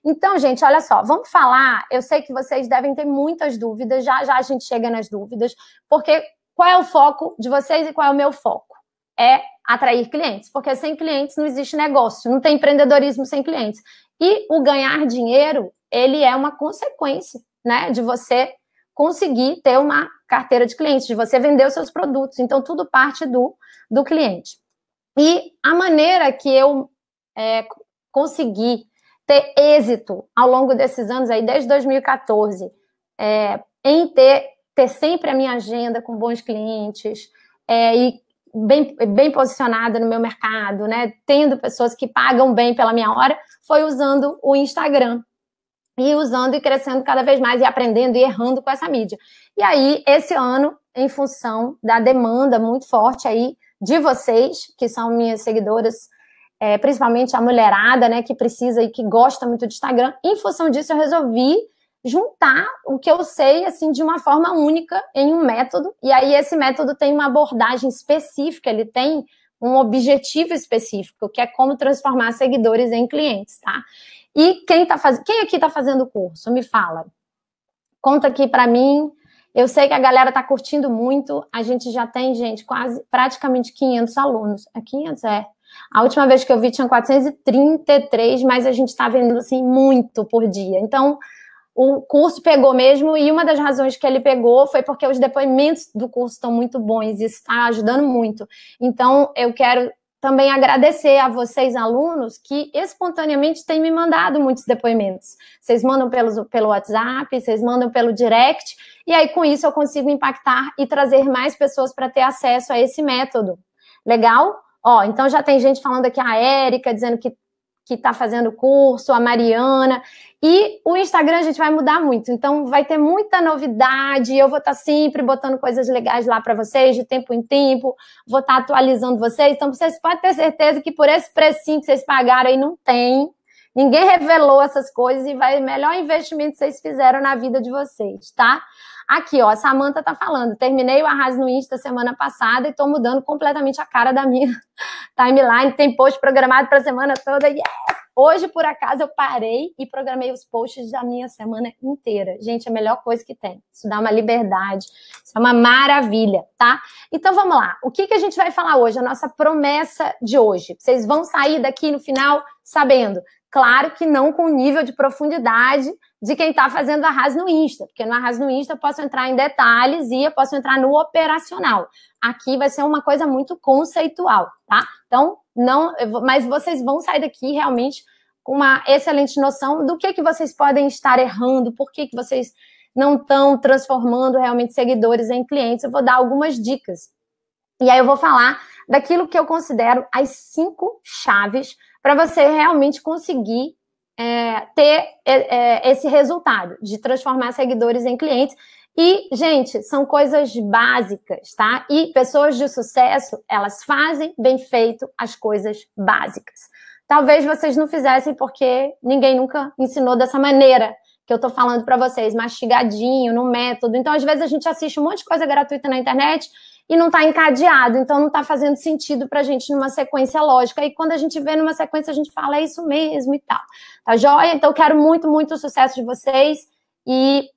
Então, gente, olha só, vamos falar, eu sei que vocês devem ter muitas dúvidas, já já a gente chega nas dúvidas, porque qual é o foco de vocês e qual é o meu foco? É atrair clientes, porque sem clientes não existe negócio, não tem empreendedorismo sem clientes. E o ganhar dinheiro, ele é uma consequência, né, de você conseguir ter uma carteira de clientes, de você vender os seus produtos. Então, tudo parte do cliente. E a maneira que eu consegui ter êxito ao longo desses anos, aí desde 2014, em ter sempre a minha agenda com bons clientes e bem posicionada no meu mercado, né? Tendo pessoas que pagam bem pela minha hora, foi usando o Instagram. E usando e crescendo cada vez mais e aprendendo e errando com essa mídia. E aí, esse ano, em função da demanda muito forte aí de vocês, que são minhas seguidoras, principalmente a mulherada, né, que precisa e que gosta muito de Instagram, em função disso eu resolvi juntar o que eu sei, assim, de uma forma única em um método, e aí esse método tem uma abordagem específica, ele tem um objetivo específico, que é como transformar seguidores em clientes, tá? E quem aqui está fazendo o curso? Me fala. Conta aqui para mim. Eu sei que a galera está curtindo muito. A gente já tem, gente, praticamente 500 alunos. 500? A última vez que eu vi tinha 433, mas a gente está vendo, assim, muito por dia. Então, o curso pegou mesmo, e uma das razões que ele pegou foi porque os depoimentos do curso estão muito bons e está ajudando muito. Então, eu quero também agradecer a vocês, alunos, que espontaneamente têm me mandado muitos depoimentos. Vocês mandam pelo WhatsApp, vocês mandam pelo direct, e aí com isso eu consigo impactar e trazer mais pessoas para ter acesso a esse método. Legal? Ó, então já tem gente falando aqui, a Érica, dizendo que está fazendo o curso, a Mariana, e o Instagram a gente vai mudar muito, então vai ter muita novidade, eu vou estar sempre botando coisas legais lá para vocês, de tempo em tempo, vou estar atualizando vocês, então vocês podem ter certeza que por esse precinho que vocês pagaram aí não tem, ninguém revelou essas coisas e vai o melhor investimento que vocês fizeram na vida de vocês, tá? Aqui, ó, a Samanta tá falando, terminei o Arrase no Insta semana passada e tô mudando completamente a cara da minha timeline, tem post programado pra semana toda, yes! Hoje, por acaso, eu parei e programei os posts da minha semana inteira. Gente, é a melhor coisa que tem. Isso dá uma liberdade, isso é uma maravilha, tá? Então, vamos lá. O que a gente vai falar hoje? A nossa promessa de hoje. Vocês vão sair daqui no final sabendo. Claro que não com o nível de profundidade de quem está fazendo Arrase no Insta, porque no Arrase no Insta eu posso entrar em detalhes e eu posso entrar no operacional. Aqui vai ser uma coisa muito conceitual, tá? Então, mas vocês vão sair daqui realmente com uma excelente noção do que vocês podem estar errando, por que vocês não estão transformando realmente seguidores em clientes. Eu vou dar algumas dicas. E aí eu vou falar daquilo que eu considero as 5 chaves para você realmente conseguir ter esse resultado de transformar seguidores em clientes. E, gente, são coisas básicas, tá? E pessoas de sucesso, elas fazem bem feito as coisas básicas. Talvez vocês não fizessem porque ninguém nunca ensinou dessa maneira que eu tô falando para vocês, mastigadinho, no método. Então, às vezes, a gente assiste um monte de coisa gratuita na internet e não tá encadeado, então não tá fazendo sentido pra gente numa sequência lógica. E quando a gente vê numa sequência, a gente fala, é isso mesmo e tal. Tá joia? Então, eu quero muito, muito sucesso de vocês e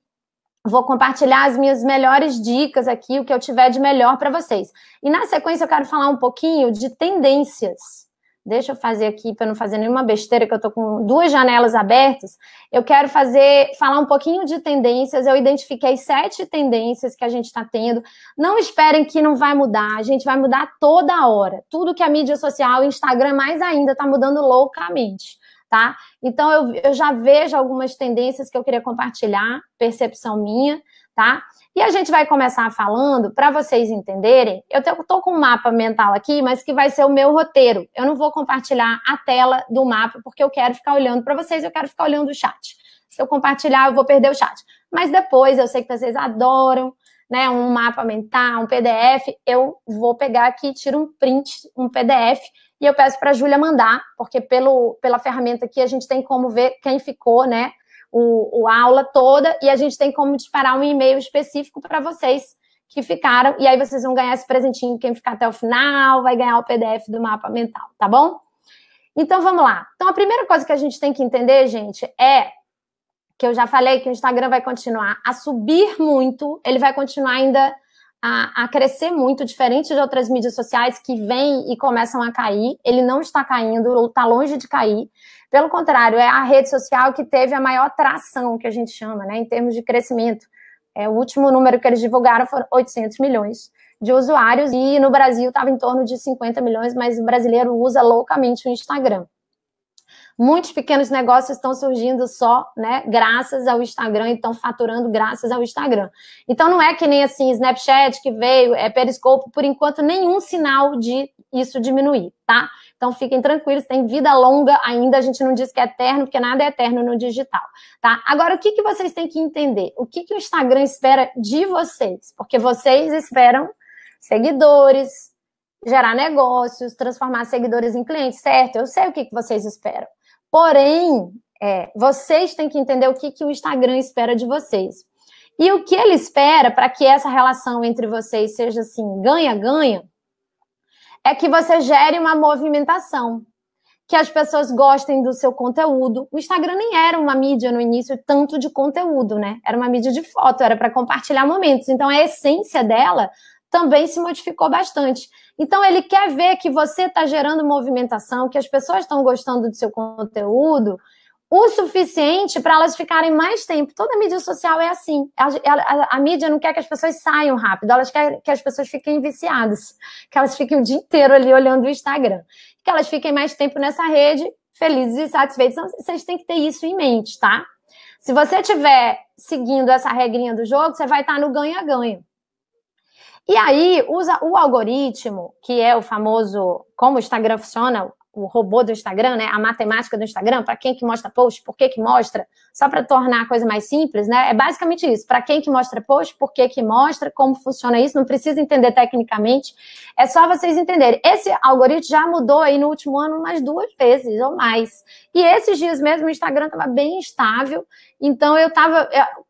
vou compartilhar as minhas melhores dicas aqui, o que eu tiver de melhor para vocês. E na sequência eu quero falar um pouquinho de tendências. Deixa eu fazer aqui, para não fazer nenhuma besteira, que eu tô com 2 janelas abertas. Eu quero falar um pouquinho de tendências. Eu identifiquei 7 tendências que a gente está tendo. Não esperem que não vai mudar. A gente vai mudar toda hora. Tudo que a mídia social, Instagram mais ainda, está mudando loucamente. Tá? Então, eu já vejo algumas tendências que eu queria compartilhar, percepção minha, tá? E a gente vai começar falando, para vocês entenderem, eu tô com um mapa mental aqui, mas que vai ser o meu roteiro. Eu não vou compartilhar a tela do mapa, porque eu quero ficar olhando para vocês, eu quero ficar olhando o chat. Se eu compartilhar, eu vou perder o chat. Mas depois, eu sei que vocês adoram, né, um mapa mental, um PDF, eu vou pegar aqui, tiro um print, um PDF, e eu peço para a Júlia mandar, porque pela ferramenta aqui a gente tem como ver quem ficou, né, a aula toda, e a gente tem como disparar um e-mail específico para vocês que ficaram, e aí vocês vão ganhar esse presentinho, quem ficar até o final vai ganhar o PDF do mapa mental, tá bom? Então, vamos lá. Então, a primeira coisa que a gente tem que entender, gente, é que eu já falei que o Instagram vai continuar a subir muito, ele vai continuar ainda a crescer muito, diferente de outras mídias sociais que vêm e começam a cair. Ele não está caindo, ou está longe de cair. Pelo contrário, é a rede social que teve a maior tração, que a gente chama, né, em termos de crescimento. O último número que eles divulgaram foram 800 milhões de usuários, e no Brasil estava em torno de 50 milhões, mas o brasileiro usa loucamente o Instagram. Muitos pequenos negócios estão surgindo só, né, graças ao Instagram, e estão faturando graças ao Instagram. Então, não é que nem assim, Snapchat que veio, Periscope, por enquanto, nenhum sinal de isso diminuir, tá? Então, fiquem tranquilos, tem vida longa ainda, a gente não diz que é eterno, porque nada é eterno no digital, tá? Agora, o que vocês têm que entender? O que o Instagram espera de vocês? Porque vocês esperam seguidores, gerar negócios, transformar seguidores em clientes, certo? Eu sei o que vocês esperam. Porém, vocês têm que entender o que o Instagram espera de vocês. E o que ele espera para que essa relação entre vocês seja assim, ganha-ganha, é que você gere uma movimentação, que as pessoas gostem do seu conteúdo. O Instagram nem era uma mídia no início tanto de conteúdo, né? Era uma mídia de foto, era para compartilhar momentos. Então, a essência dela também se modificou bastante. Então, ele quer ver que você está gerando movimentação, que as pessoas estão gostando do seu conteúdo, o suficiente para elas ficarem mais tempo. Toda mídia social é assim. A mídia não quer que as pessoas saiam rápido, elas querem que as pessoas fiquem viciadas, que elas fiquem o dia inteiro ali olhando o Instagram, que elas fiquem mais tempo nessa rede, felizes e satisfeitas. Então, vocês têm que ter isso em mente, tá? Se você estiver seguindo essa regrinha do jogo, você vai estar no ganha-ganha. E aí, usa o algoritmo, que é o famoso, como o Instagram funciona, o robô do Instagram, né? A matemática do Instagram, para quem que mostra post, por que mostra, só para tornar a coisa mais simples, né? É basicamente isso, para quem que mostra post, por que mostra, como funciona isso, não precisa entender tecnicamente, é só vocês entenderem. Esse algoritmo já mudou aí no último ano umas 2 vezes ou mais. E esses dias mesmo o Instagram estava bem instável, então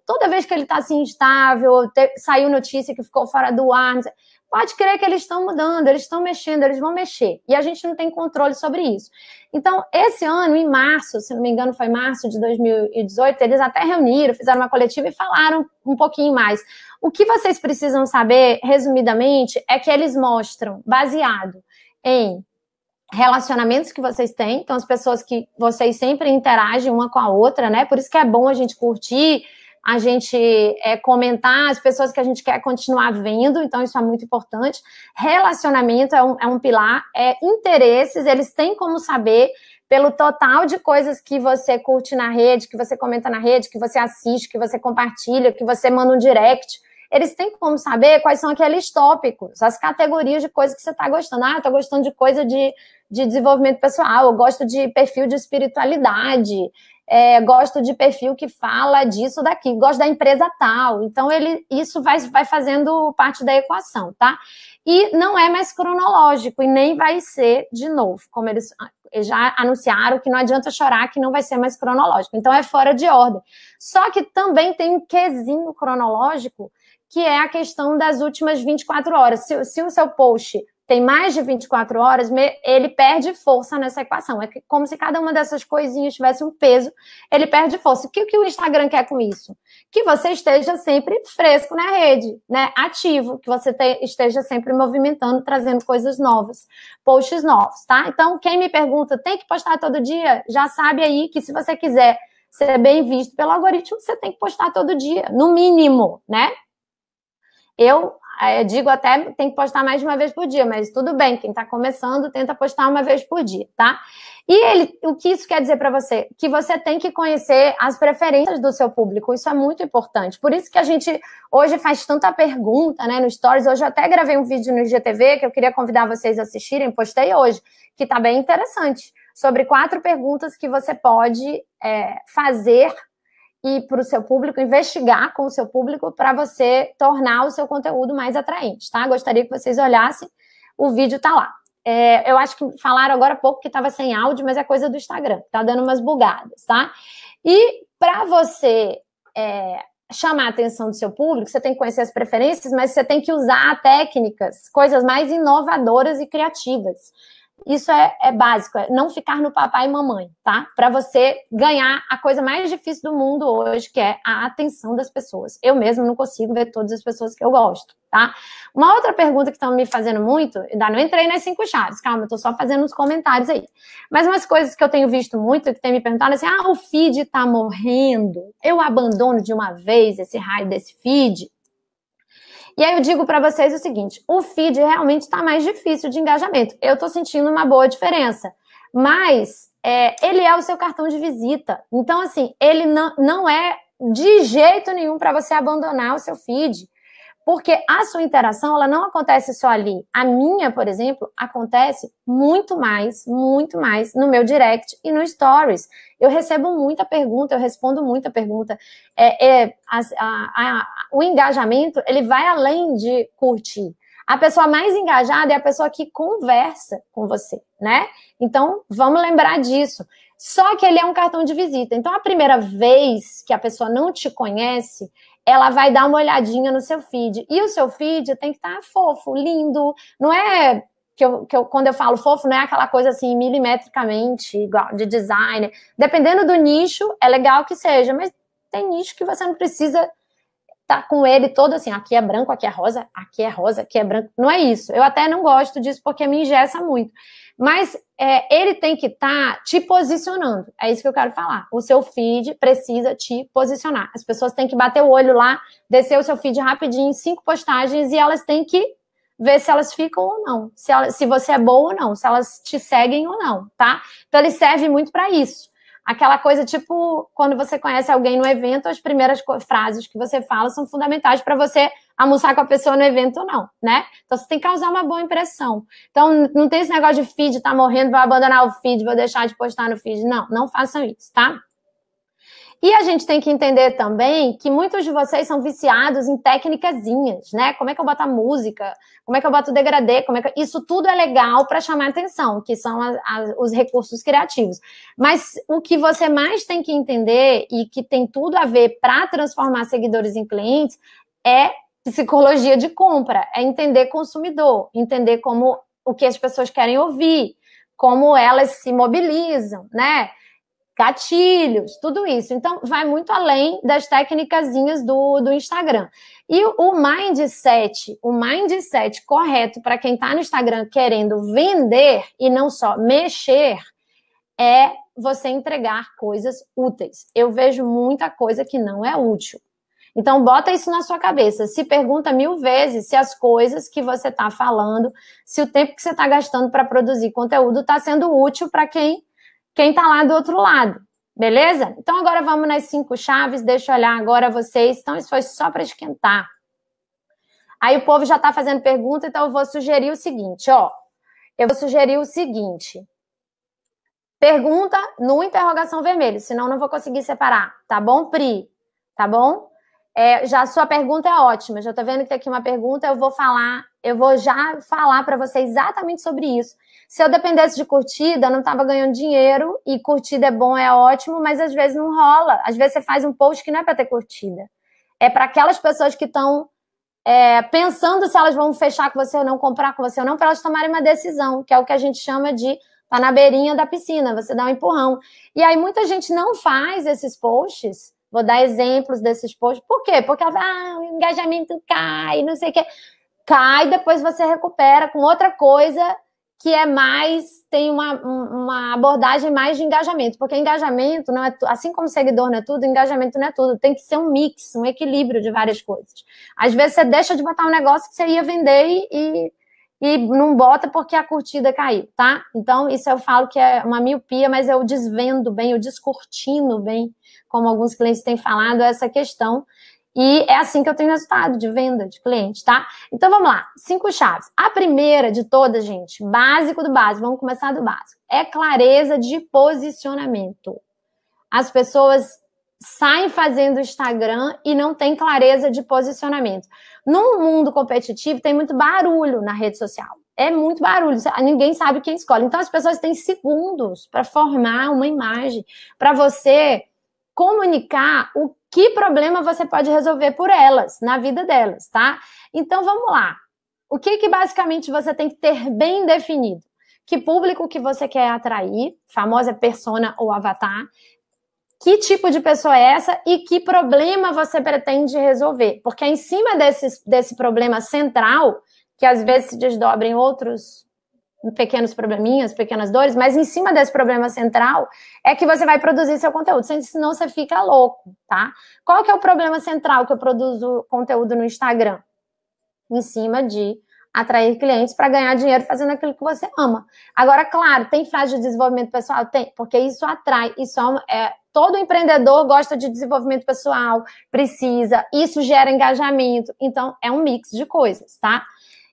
toda vez que ele está assim instável, saiu notícia que ficou fora do ar, não sei, pode crer que eles estão mudando, eles estão mexendo, eles vão mexer. E a gente não tem controle sobre isso. Então, esse ano, em março, se não me engano, foi março de 2018, eles até reuniram, fizeram uma coletiva e falaram um pouquinho mais. O que vocês precisam saber, resumidamente, é que eles mostram, baseado em relacionamentos que vocês têm, então as pessoas que vocês sempre interagem uma com a outra, né? Por isso que é bom a gente curtir, a gente comentar as pessoas que a gente quer continuar vendo, então isso é muito importante. Relacionamento é um pilar, interesses, eles têm como saber pelo total de coisas que você curte na rede, que você comenta na rede, que você assiste, que você compartilha, que você manda um direct. Eles têm como saber quais são aqueles tópicos, as categorias de coisas que você está gostando. Ah, eu estou gostando de coisa de desenvolvimento pessoal, eu gosto de perfil de espiritualidade, gosto de perfil que fala disso daqui, gosto da empresa tal. Então, isso vai fazendo parte da equação, tá? E não é mais cronológico e nem vai ser de novo, como eles já anunciaram que não adianta chorar que não vai ser mais cronológico. Então, é fora de ordem. Só que também tem um quesinho cronológico, que é a questão das últimas 24 horas. Se o seu post tem mais de 24 horas, ele perde força nessa equação. É como se cada uma dessas coisinhas tivesse um peso, ele perde força. O que o Instagram quer com isso? Que você esteja sempre fresco na rede, né? Ativo, que você esteja sempre movimentando, trazendo coisas novas, posts novos, tá? Então, quem me pergunta, tem que postar todo dia? Já sabe aí que se você quiser ser bem visto pelo algoritmo, você tem que postar todo dia, no mínimo, né? Eu digo até tem que postar mais de uma vez por dia, mas tudo bem, quem está começando tenta postar uma vez por dia, tá? E o que isso quer dizer para você? Que você tem que conhecer as preferências do seu público, isso é muito importante. Por isso que a gente hoje faz tanta pergunta, né, no Stories. Hoje eu até gravei um vídeo no IGTV que eu queria convidar vocês a assistirem, postei hoje, que está bem interessante, sobre 4 perguntas que você pode fazer e para o seu público, investigar com o seu público para você tornar o seu conteúdo mais atraente, tá? Gostaria que vocês olhassem, o vídeo tá lá. Eu acho que falaram agora há pouco que estava sem áudio, mas é coisa do Instagram, tá dando umas bugadas, tá? E para você chamar a atenção do seu público, você tem que conhecer as preferências, mas você tem que usar técnicas, coisas mais inovadoras e criativas. Isso é básico, é não ficar no papai e mamãe, tá? Para você ganhar a coisa mais difícil do mundo hoje, que é a atenção das pessoas. Eu mesmo não consigo ver todas as pessoas que eu gosto, tá? Uma outra pergunta que estão me fazendo muito, ainda não entrei nas 5 chaves, calma, eu tô só fazendo uns comentários aí. Mas umas coisas que eu tenho visto muito, que tem me perguntado assim, o feed tá morrendo, eu abandono de uma vez esse raio desse feed? E aí eu digo para vocês o seguinte, o feed realmente está mais difícil de engajamento. Eu estou sentindo uma boa diferença, mas ele é o seu cartão de visita. Então, assim, ele não é de jeito nenhum para você abandonar o seu feed, porque a sua interação, ela não acontece só ali. A minha, por exemplo, acontece muito mais no meu direct e no stories. Eu recebo muita pergunta, eu respondo muita pergunta. O engajamento, ele vai além de curtir. A pessoa mais engajada é a pessoa que conversa com você, né? Então, vamos lembrar disso. Só que ele é um cartão de visita. Então, a primeira vez que a pessoa não te conhece, ela vai dar uma olhadinha no seu feed. E o seu feed tem que estar fofo, lindo. Não é quando eu falo fofo, não é aquela coisa assim, milimetricamente, igual de design. Dependendo do nicho, é legal que seja, mas tem nicho que você não precisa estar com ele todo assim, aqui é branco, aqui é rosa, aqui é branco. Não é isso. Eu até não gosto disso porque me engessa muito. Mas ele tem que estar te posicionando. É isso que eu quero falar. O seu feed precisa te posicionar. As pessoas têm que bater o olho lá, descer o seu feed rapidinho, 5 postagens, e elas têm que ver se elas ficam ou não. Se você é boa ou não. Se elas te seguem ou não, tá? Então, ele serve muito para isso. Aquela coisa, tipo, quando você conhece alguém no evento, as primeiras frases que você fala são fundamentais para você almoçar com a pessoa no evento ou não, né? Então, você tem que causar uma boa impressão. Então, não tem esse negócio de feed, tá morrendo, vou abandonar o feed, vou deixar de postar no feed. Não, não façam isso, tá? E a gente tem que entender também que muitos de vocês são viciados em técnicazinhas, né? Como é que eu boto a música? Como é que eu boto o degradê? Isso tudo é legal para chamar atenção, que são os recursos criativos. Mas o que você mais tem que entender e que tem tudo a ver para transformar seguidores em clientes é psicologia de compra, é entender consumidor, entender o que as pessoas querem ouvir, como elas se mobilizam, né? Gatilhos, tudo isso. Então, vai muito além das técnicazinhas do Instagram. E o mindset correto para quem está no Instagram querendo vender e não só mexer, é você entregar coisas úteis. Eu vejo muita coisa que não é útil. Então, bota isso na sua cabeça. Se pergunta 1000 vezes se as coisas que você está falando, se o tempo que você está gastando para produzir conteúdo está sendo útil para quem está lá do outro lado, beleza? Então, agora vamos nas 5 chaves, deixa eu olhar agora vocês. Então, isso foi só para esquentar. Aí o povo já está fazendo pergunta, então eu vou sugerir o seguinte, ó. Eu vou sugerir o seguinte. Pergunta no interrogação vermelho, senão não vou conseguir separar, tá bom, Pri? Tá bom? Já a sua pergunta é ótima, já tô vendo que tem aqui uma pergunta, eu vou já falar para você exatamente sobre isso. Se eu dependesse de curtida, eu não estava ganhando dinheiro, e curtida é bom, é ótimo, mas às vezes não rola. Às vezes você faz um post que não é para ter curtida. É para aquelas pessoas que estão pensando se elas vão fechar com você ou não, comprar com você ou não, para elas tomarem uma decisão, que é o que a gente chama de tá na beirinha da piscina, você dá um empurrão. E aí muita gente não faz esses posts. Vou dar exemplos desses posts. Por quê? Porque o engajamento cai, não sei o quê. Cai, depois você recupera com outra coisa que tem uma abordagem mais de engajamento. Porque engajamento não é assim como seguidor não é tudo, engajamento não é tudo. Tem que ser um mix, um equilíbrio de várias coisas. Às vezes você deixa de botar um negócio que você ia vender e não bota porque a curtida caiu, tá? Então, isso eu falo que é uma miopia, mas eu desvendo bem, eu descortino bem, como alguns clientes têm falado, essa questão. E é assim que eu tenho resultado de venda de cliente, tá? Então, vamos lá. 5 chaves. A primeira de todas, gente, básico do básico, vamos começar do básico, é clareza de posicionamento. As pessoas saem fazendo Instagram e não tem clareza de posicionamento. No mundo competitivo, tem muito barulho na rede social. É muito barulho, ninguém sabe quem escolhe. Então, as pessoas têm segundos para formar uma imagem, para você comunicar o que problema você pode resolver por elas, na vida delas, tá? Então, vamos lá. O que basicamente você tem que ter bem definido? que público que você quer atrair, famosa persona ou avatar, que tipo de pessoa é essa e que problema você pretende resolver. Porque é em cima desse problema central, que às vezes se desdobra em outros pequenos probleminhas, pequenas dores, mas em cima desse problema central é que você vai produzir seu conteúdo, senão você fica louco, tá? Qual que é o problema central que eu produzo conteúdo no Instagram? Em cima de atrair clientes para ganhar dinheiro fazendo aquilo que você ama. Agora, claro, tem frase de desenvolvimento pessoal? Tem, porque isso atrai, todo empreendedor gosta de desenvolvimento pessoal, precisa, isso gera engajamento, então é um mix de coisas, tá?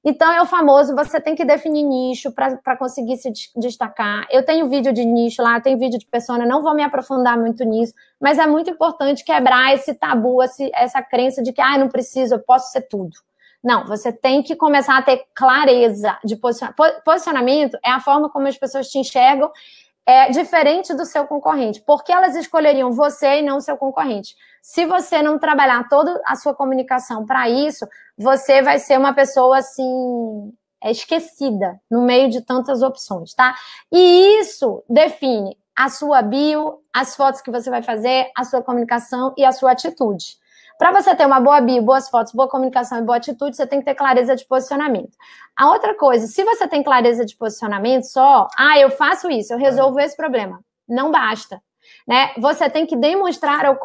Então, é o famoso, você tem que definir nicho para conseguir se destacar. Eu tenho vídeo de nicho lá, tenho vídeo de persona, não vou me aprofundar muito nisso, mas é muito importante quebrar esse tabu, essa crença de que, não preciso, eu posso ser tudo. Não, você tem que começar a ter clareza de posicionamento. Posicionamento é a forma como as pessoas te enxergam, é diferente do seu concorrente. Por que elas escolheriam você e não o seu concorrente? Se você não trabalhar toda a sua comunicação para isso, você vai ser uma pessoa, assim, esquecida no meio de tantas opções, tá? E isso define a sua bio, as fotos que você vai fazer, a sua comunicação e a sua atitude. Para você ter uma boa bio, boas fotos, boa comunicação e boa atitude, você tem que ter clareza de posicionamento. A outra coisa, se você tem clareza de posicionamento só, eu faço isso, eu resolvo esse problema. Não basta, né? Você tem que demonstrar ou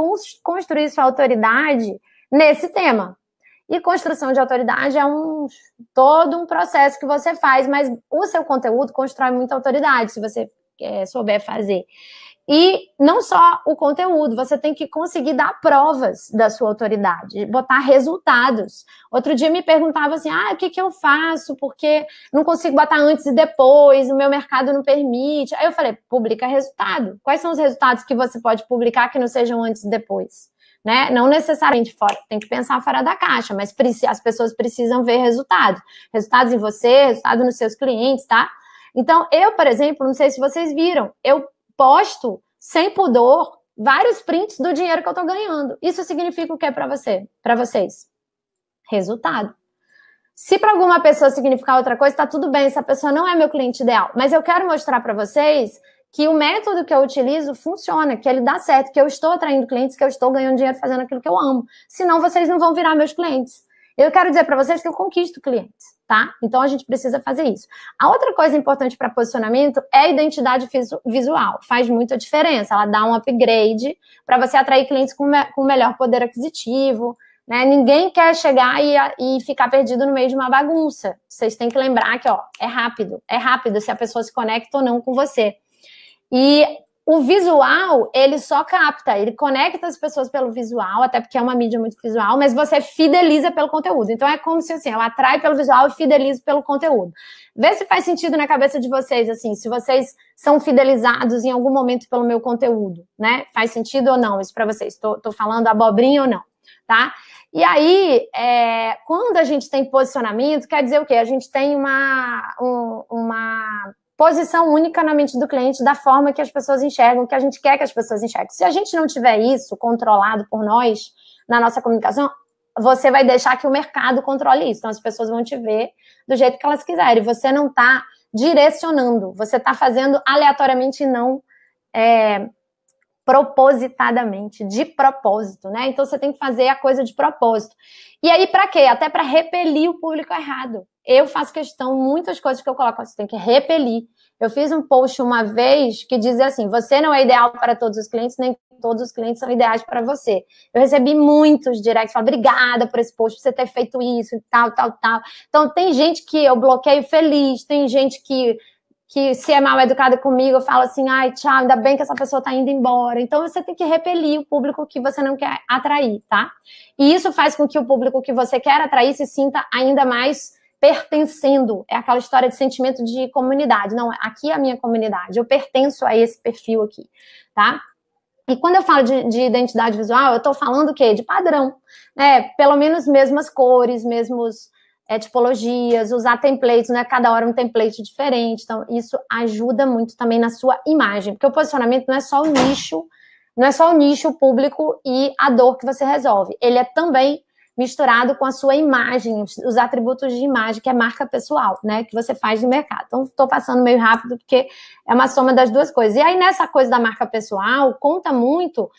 construir sua autoridade nesse tema. E construção de autoridade é todo um processo que você faz, mas o seu conteúdo constrói muita autoridade, se você souber fazer. E não só o conteúdo, você tem que conseguir dar provas da sua autoridade, botar resultados. Outro dia me perguntava assim, o que eu faço? Porque não consigo botar antes e depois, o meu mercado não permite. Aí eu falei, publica resultado. Quais são os resultados que você pode publicar que não sejam antes e depois? Né? Não necessariamente fora, tem que pensar fora da caixa, mas as pessoas precisam ver resultados. Resultados em você, resultado nos seus clientes, tá? Então, eu, por exemplo, não sei se vocês viram, eu posto, sem pudor, vários prints do dinheiro que eu tô ganhando. Isso significa o que para vocês? Resultado. Se para alguma pessoa significar outra coisa, tá tudo bem, essa pessoa não é meu cliente ideal. Mas eu quero mostrar para vocês que o método que eu utilizo funciona, que ele dá certo, que eu estou atraindo clientes, que eu estou ganhando dinheiro fazendo aquilo que eu amo. Senão vocês não vão virar meus clientes. Eu quero dizer para vocês que eu conquisto clientes, tá? Então, a gente precisa fazer isso. A outra coisa importante para posicionamento é a identidade visual. Faz muita diferença. Ela dá um upgrade para você atrair clientes com melhor poder aquisitivo, né? Ninguém quer chegar e ficar perdido no meio de uma bagunça. Vocês têm que lembrar que, é rápido se a pessoa se conecta ou não com você. E o visual, ele só capta, ele conecta as pessoas pelo visual, até porque é uma mídia muito visual, mas você fideliza pelo conteúdo. Então, é como se, assim, eu atraio pelo visual e fidelizo pelo conteúdo. Vê se faz sentido na cabeça de vocês, assim, se vocês são fidelizados em algum momento pelo meu conteúdo, né? Faz sentido ou não isso para vocês? Tô falando abobrinha ou não, tá? E aí, quando a gente tem posicionamento, quer dizer o quê? A gente tem uma posição única na mente do cliente, da forma que as pessoas enxergam, que a gente quer que as pessoas enxerguem. Se a gente não tiver isso controlado por nós, na nossa comunicação, você vai deixar que o mercado controle isso. Então, as pessoas vão te ver do jeito que elas quiserem. Você não está direcionando, você está fazendo aleatoriamente e não propositadamente, de propósito, né? Então, você tem que fazer a coisa de propósito. E aí, para quê? Até para repelir o público errado. Eu faço questão, muitas coisas que eu coloco, você tem que repelir. Eu fiz um post uma vez que dizia assim, você não é ideal para todos os clientes, nem todos os clientes são ideais para você. Eu recebi muitos directs, falaram, obrigada por esse post, por você ter feito isso e tal. Então, tem gente que eu bloqueio feliz, tem gente que se é mal educada comigo, eu falo assim, tchau, ainda bem que essa pessoa tá indo embora. Então, você tem que repelir o público que você não quer atrair, tá? E isso faz com que o público que você quer atrair se sinta ainda mais pertencendo. É aquela história de sentimento de comunidade. Não, aqui é a minha comunidade, eu pertenço a esse perfil aqui, tá? E quando eu falo de identidade visual, eu tô falando o quê? De padrão, né? Pelo menos mesmas cores, mesmos tipologias, usar templates, né? Cada hora um template diferente. Então, isso ajuda muito também na sua imagem, porque o posicionamento não é só o nicho, o público e a dor que você resolve. Ele é também misturado com a sua imagem, os atributos de imagem, que é marca pessoal, né? Que você faz no mercado. Então, estou passando meio rápido, porque é uma soma das duas coisas. E aí, nessa coisa da marca pessoal, conta muito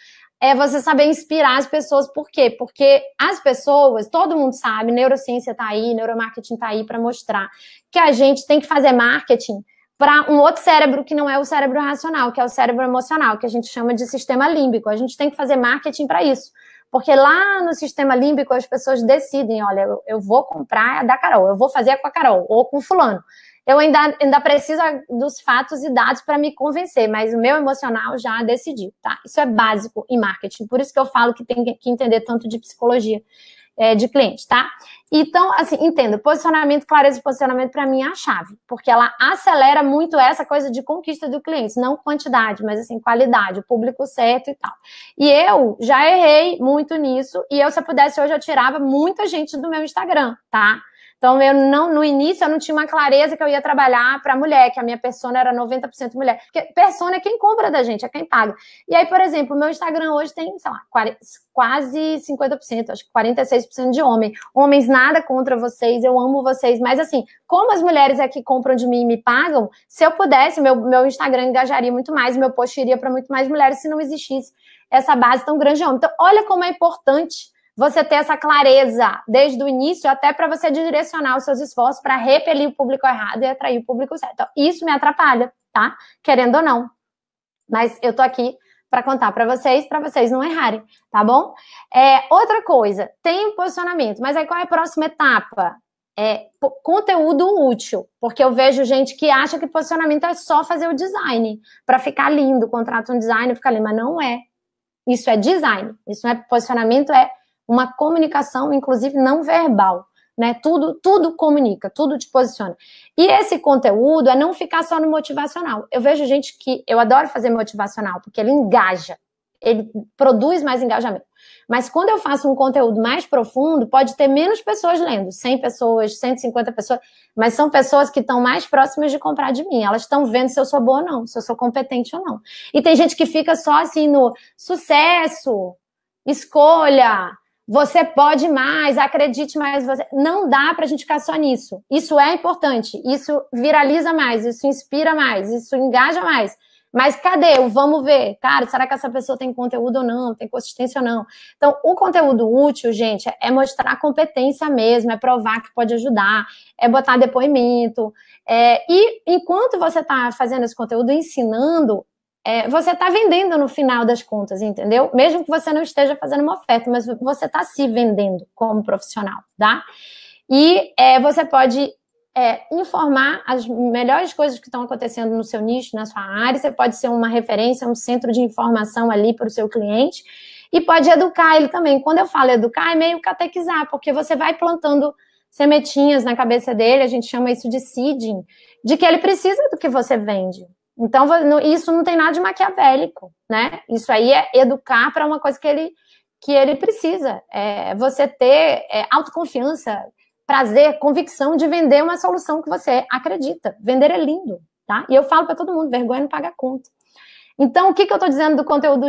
você saber inspirar as pessoas. Por quê? Porque as pessoas, todo mundo sabe, neurociência está aí, neuromarketing está aí para mostrar que a gente tem que fazer marketing para um outro cérebro que não é o cérebro racional, que é o cérebro emocional, que a gente chama de sistema límbico. A gente tem que fazer marketing para isso. Porque lá no sistema límbico as pessoas decidem, olha, eu vou comprar da Carol, eu vou fazer com a Carol, ou com fulano. Eu ainda preciso dos fatos e dados para me convencer, mas o meu emocional já decidiu, tá? Isso é básico em marketing, por isso que eu falo que tem que entender tanto de psicologia de cliente, tá? Então, assim, entendo, posicionamento, clareza de posicionamento para mim é a chave, porque ela acelera muito essa coisa de conquista do cliente, não quantidade, mas assim, qualidade, o público certo e tal. E eu já errei muito nisso, e eu, se eu pudesse hoje, eu tirava muita gente do meu Instagram, tá? Então, no início, eu não tinha uma clareza que eu ia trabalhar para mulher, que a minha persona era 90% mulher. Porque persona é quem compra da gente, é quem paga. E aí, por exemplo, o meu Instagram hoje tem, sei lá, quase 50%, acho que 46% de homem. Homens, nada contra vocês, eu amo vocês. Mas, assim, como as mulheres é que compram de mim e me pagam, se eu pudesse, meu Instagram engajaria muito mais, meu post iria para muito mais mulheres se não existisse essa base tão grande de homem. Então, olha como é importante você ter essa clareza desde o início, até para você direcionar os seus esforços para repelir o público errado e atrair o público certo. Então, isso me atrapalha, tá? Querendo ou não. Mas eu tô aqui para contar para vocês não errarem, tá bom? Outra coisa, tem posicionamento, mas aí qual é a próxima etapa? Conteúdo útil, porque eu vejo gente que acha que posicionamento é só fazer o design, para ficar lindo, contrata um design e ficar lindo, mas não é. Isso é design, isso não é posicionamento, é uma comunicação, inclusive, não verbal, né? Tudo comunica, tudo te posiciona. E esse conteúdo é não ficar só no motivacional. Eu vejo gente que... Eu adoro fazer motivacional, porque ele engaja, ele produz mais engajamento. Mas quando eu faço um conteúdo mais profundo, pode ter menos pessoas lendo, 100 pessoas, 150 pessoas, mas são pessoas que estão mais próximas de comprar de mim. Elas estão vendo se eu sou boa ou não, se eu sou competente ou não. E tem gente que fica só assim no sucesso, escolha... Você pode mais, acredite mais. Não dá pra gente ficar só nisso. Isso é importante, isso viraliza mais, isso inspira mais, isso engaja mais. Mas cadê o vamos ver? Cara, será que essa pessoa tem conteúdo ou não? Tem consistência ou não? Então, o conteúdo útil, gente, é mostrar competência mesmo, é provar que pode ajudar, é botar depoimento. E enquanto você tá fazendo esse conteúdo, ensinando, você está vendendo no final das contas, entendeu? Mesmo que você não esteja fazendo uma oferta, mas você está se vendendo como profissional, tá? E você pode informar as melhores coisas que estão acontecendo no seu nicho, na sua área. Você pode ser uma referência, um centro de informação ali para o seu cliente e pode educar ele também. Quando eu falo educar, é meio catequizar, porque você vai plantando sementinhas na cabeça dele, a gente chama isso de seeding, de que ele precisa do que você vende. Então, isso não tem nada de maquiavélico, né? Isso aí é educar para uma coisa que ele precisa. Você ter autoconfiança, prazer, convicção de vender uma solução que você acredita. Vender é lindo, tá? E eu falo para todo mundo, vergonha não paga conta. Então, o que eu estou dizendo do conteúdo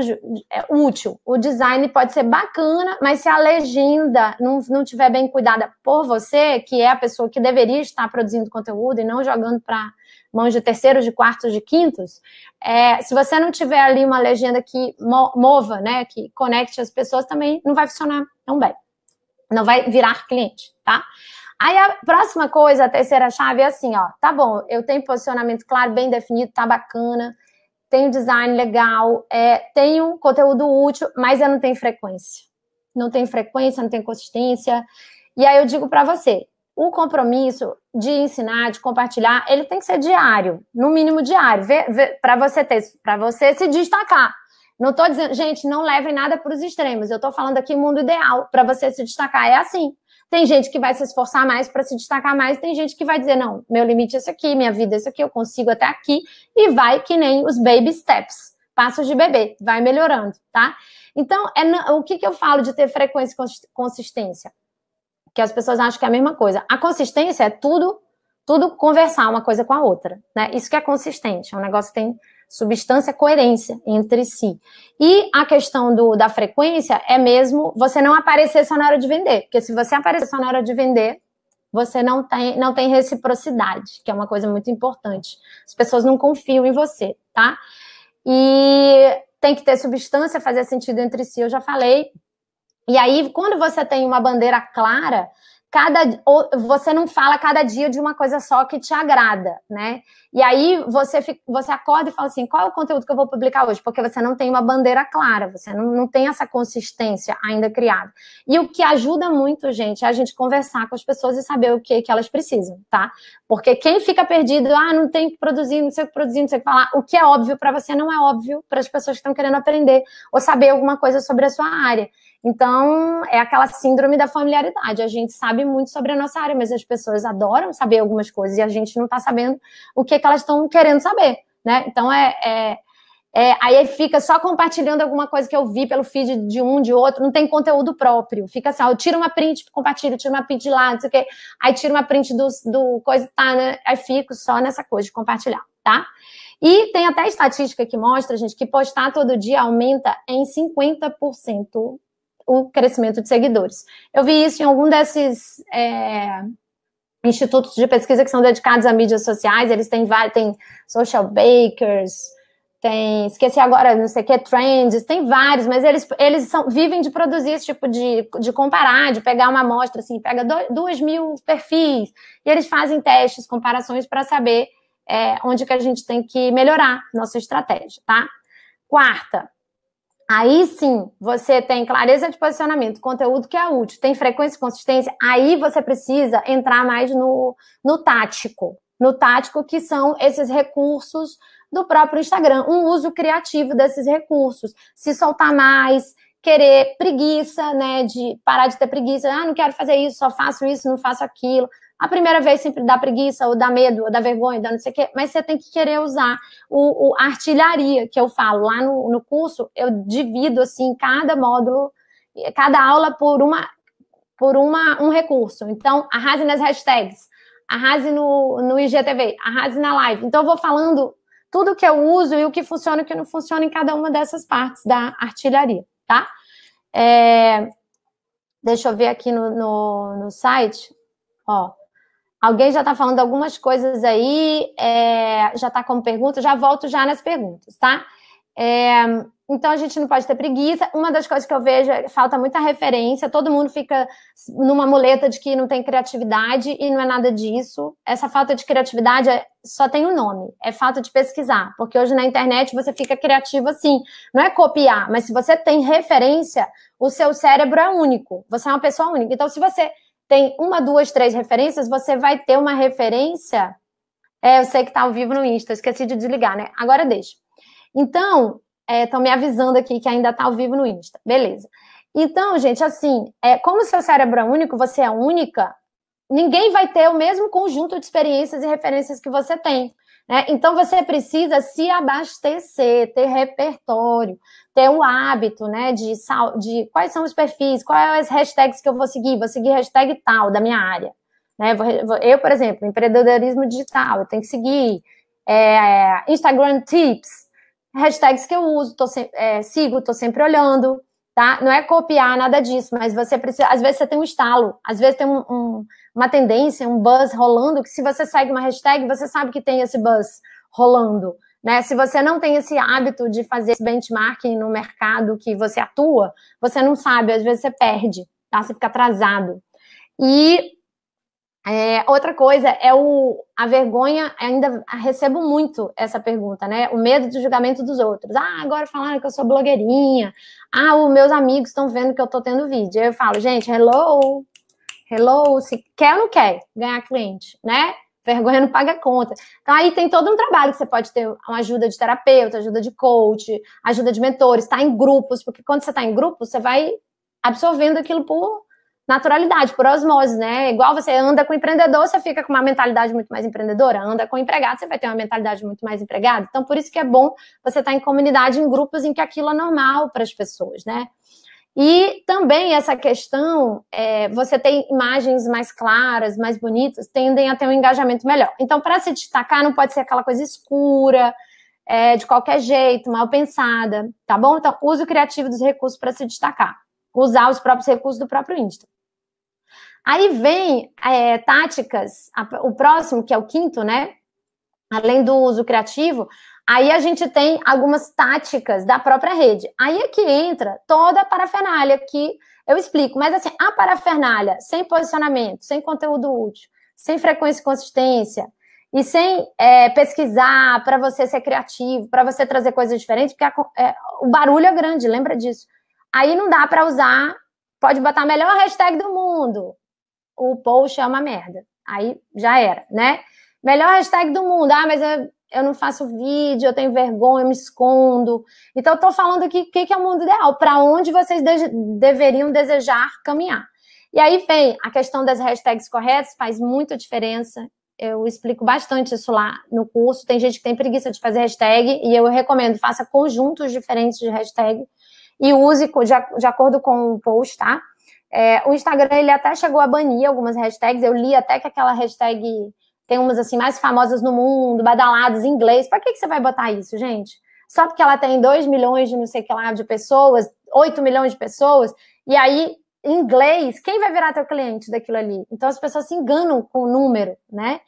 útil? O design pode ser bacana, mas se a legenda não estiver bem cuidada por você, que é a pessoa que deveria estar produzindo conteúdo e não jogando para mãos de terceiros, de quartos, de quintos, se você não tiver ali uma legenda que mova, né, que conecte as pessoas, também não vai funcionar tão bem. Não vai virar cliente, tá? Aí a próxima coisa, a terceira chave é assim, ó, tá bom, eu tenho posicionamento claro, bem definido, tá bacana, tenho design legal, tenho conteúdo útil, mas eu não tenho frequência. Não tenho frequência, não tenho consistência. E aí eu digo para você, o compromisso de ensinar, de compartilhar, ele tem que ser diário, no mínimo diário, para você se destacar. Não estou dizendo, gente, não levem nada para os extremos, eu estou falando aqui mundo ideal, para você se destacar, é assim. Tem gente que vai se esforçar mais para se destacar mais, tem gente que vai dizer, não, meu limite é esse aqui, minha vida é esse aqui, eu consigo até aqui, e vai que nem os baby steps, passos de bebê, vai melhorando, tá? Então, o que eu falo de ter frequência e consistência? Que as pessoas acham que é a mesma coisa. A consistência é tudo conversar uma coisa com a outra, né? Isso que é consistente, é um negócio que tem Substância, coerência entre si. E a questão da frequência é mesmo você não aparecer só na hora de vender. Porque se você aparecer só na hora de vender, você não tem reciprocidade, que é uma coisa muito importante. As pessoas não confiam em você, tá? E tem que ter substância, fazer sentido entre si, eu já falei. E aí, quando você tem uma bandeira clara, você não fala cada dia de uma coisa só que te agrada, né? E aí você acorda e fala assim, qual é o conteúdo que eu vou publicar hoje? Porque você não tem uma bandeira clara, você não tem essa consistência ainda criada. E o que ajuda muito, gente, é a gente conversar com as pessoas e saber o que elas precisam, tá? Porque quem fica perdido, não tem que produzir, não sei o que produzir, não sei o que falar, o que é óbvio para você não é óbvio para as pessoas que estão querendo aprender ou saber alguma coisa sobre a sua área. Então, é aquela síndrome da familiaridade. A gente sabe muito sobre a nossa área, mas as pessoas adoram saber algumas coisas e a gente não está sabendo o que elas estão querendo saber, né? Então, aí fica só compartilhando alguma coisa que eu vi pelo feed de um, de outro, não tem conteúdo próprio. Fica assim, eu tiro uma print, compartilho, tiro uma print de lá, não sei o quê. Aí tiro uma print do coisa, tá, né? Aí fico só nessa coisa de compartilhar, tá? E tem até estatística que mostra, gente, que postar todo dia aumenta em 50% o crescimento de seguidores. Eu vi isso em algum desses institutos de pesquisa que são dedicados a mídias sociais, eles têm Social Bakers, esqueci agora, não sei o que, Trends, tem vários, mas eles vivem de produzir esse tipo de comparar, de pegar uma amostra, assim, pega 2.000 perfis, e eles fazem testes, comparações para saber onde que a gente tem que melhorar nossa estratégia, tá? Quarta, aí sim, você tem clareza de posicionamento, conteúdo que é útil, tem frequência e consistência, aí você precisa entrar mais no tático. No tático, que são esses recursos do próprio Instagram, um uso criativo desses recursos, se soltar mais, querer preguiça, né, de parar de ter preguiça, não quero fazer isso, só faço isso, não faço aquilo. A primeira vez sempre dá preguiça, ou dá medo, ou dá vergonha, dá não sei o quê, mas você tem que querer usar a artilharia, que eu falo. Lá no curso, eu divido, assim, cada módulo, cada aula por um recurso. Então, arrase nas hashtags, arrase no IGTV, arrase na live. Então, eu vou falando tudo que eu uso e o que funciona e o que não funciona em cada uma dessas partes da artilharia, tá? Deixa eu ver aqui no site, ó. Alguém já está falando algumas coisas aí, já está como pergunta, já volto já nas perguntas, tá? Então, a gente não pode ter preguiça. Uma das coisas que eu vejo é que falta muita referência, todo mundo fica numa muleta de que não tem criatividade e não é nada disso. Essa falta de criatividade só tem um nome, é falta de pesquisar, porque hoje na internet você fica criativo assim, não é copiar, mas se você tem referência, o seu cérebro é único, você é uma pessoa única. Então, se você tem 1, 2, 3 referências, você vai ter uma referência. Eu sei que tá ao vivo no Insta, esqueci de desligar, né? Agora deixa. Então, estão me avisando aqui que ainda tá ao vivo no Insta. Beleza. Então, gente, assim, como o seu cérebro é único, você é única, ninguém vai ter o mesmo conjunto de experiências e referências que você tem. Então, você precisa se abastecer, ter repertório, ter o hábito, né, de quais são os perfis, quais as hashtags que eu vou seguir hashtag tal da minha área. Né? Eu, por exemplo, empreendedorismo digital, eu tenho que seguir Instagram Tips, hashtags que eu uso, sigo, estou sempre olhando, tá? Não é copiar nada disso, mas você precisa, às vezes você tem um estalo, às vezes tem uma tendência, um buzz rolando, que se você segue uma hashtag, você sabe que tem esse buzz rolando, né? Se você não tem esse hábito de fazer esse benchmarking no mercado que você atua, você não sabe, às vezes você perde, tá? Você fica atrasado. E outra coisa é a vergonha, ainda recebo muito essa pergunta, né? O medo do julgamento dos outros. Agora falaram que eu sou blogueirinha. Os meus amigos estão vendo que eu tô tendo vídeo. Aí eu falo, gente, hello, se quer ou não quer ganhar cliente, né? Vergonha não paga conta. Então, aí tem todo um trabalho que você pode ter uma ajuda de terapeuta, ajuda de coach, ajuda de mentores, tá em grupos, porque quando você tá em grupos, você vai absorvendo aquilo por naturalidade, por osmose, né? Igual você anda com empreendedor, você fica com uma mentalidade muito mais empreendedora, anda com empregado, você vai ter uma mentalidade muito mais empregada. Então, por isso que é bom você estar em comunidade, em grupos em que aquilo é normal para as pessoas, né? E também essa questão, você tem imagens mais claras, mais bonitas, tendem a ter um engajamento melhor. Então, para se destacar, não pode ser aquela coisa escura, de qualquer jeito, mal pensada, tá bom? Então, use o criativo dos recursos para se destacar. Usar os próprios recursos do próprio Insta. Aí vem táticas, o próximo, que é o quinto, né? Além do uso criativo, aí a gente tem algumas táticas da própria rede. Aí é que entra toda a parafernália que eu explico. Mas assim, a parafernália sem posicionamento, sem conteúdo útil, sem frequência e consistência, e sem pesquisar para você ser criativo, para você trazer coisas diferentes, porque o barulho é grande, lembra disso. Aí não dá para usar, pode botar a melhor hashtag do mundo. O post é uma merda. Aí já era, né? Melhor hashtag do mundo. Ah, mas eu não faço vídeo, eu tenho vergonha, eu me escondo. Então, eu tô falando aqui o que é o mundo ideal, para onde vocês deveriam desejar caminhar. E aí vem a questão das hashtags corretas, faz muita diferença. Eu explico bastante isso lá no curso. Tem gente que tem preguiça de fazer hashtag, e eu recomendo, faça conjuntos diferentes de hashtag e use de acordo com o post, tá? O Instagram, ele até chegou a banir algumas hashtags. Eu li até que aquela hashtag tem umas assim mais famosas no mundo, badaladas em inglês. Para que você vai botar isso, gente? Só porque ela tem 2 milhões de não sei o que lá de pessoas, 8 milhões de pessoas, e aí, em inglês, quem vai virar teu cliente daquilo ali? Então, as pessoas se enganam com o número, né?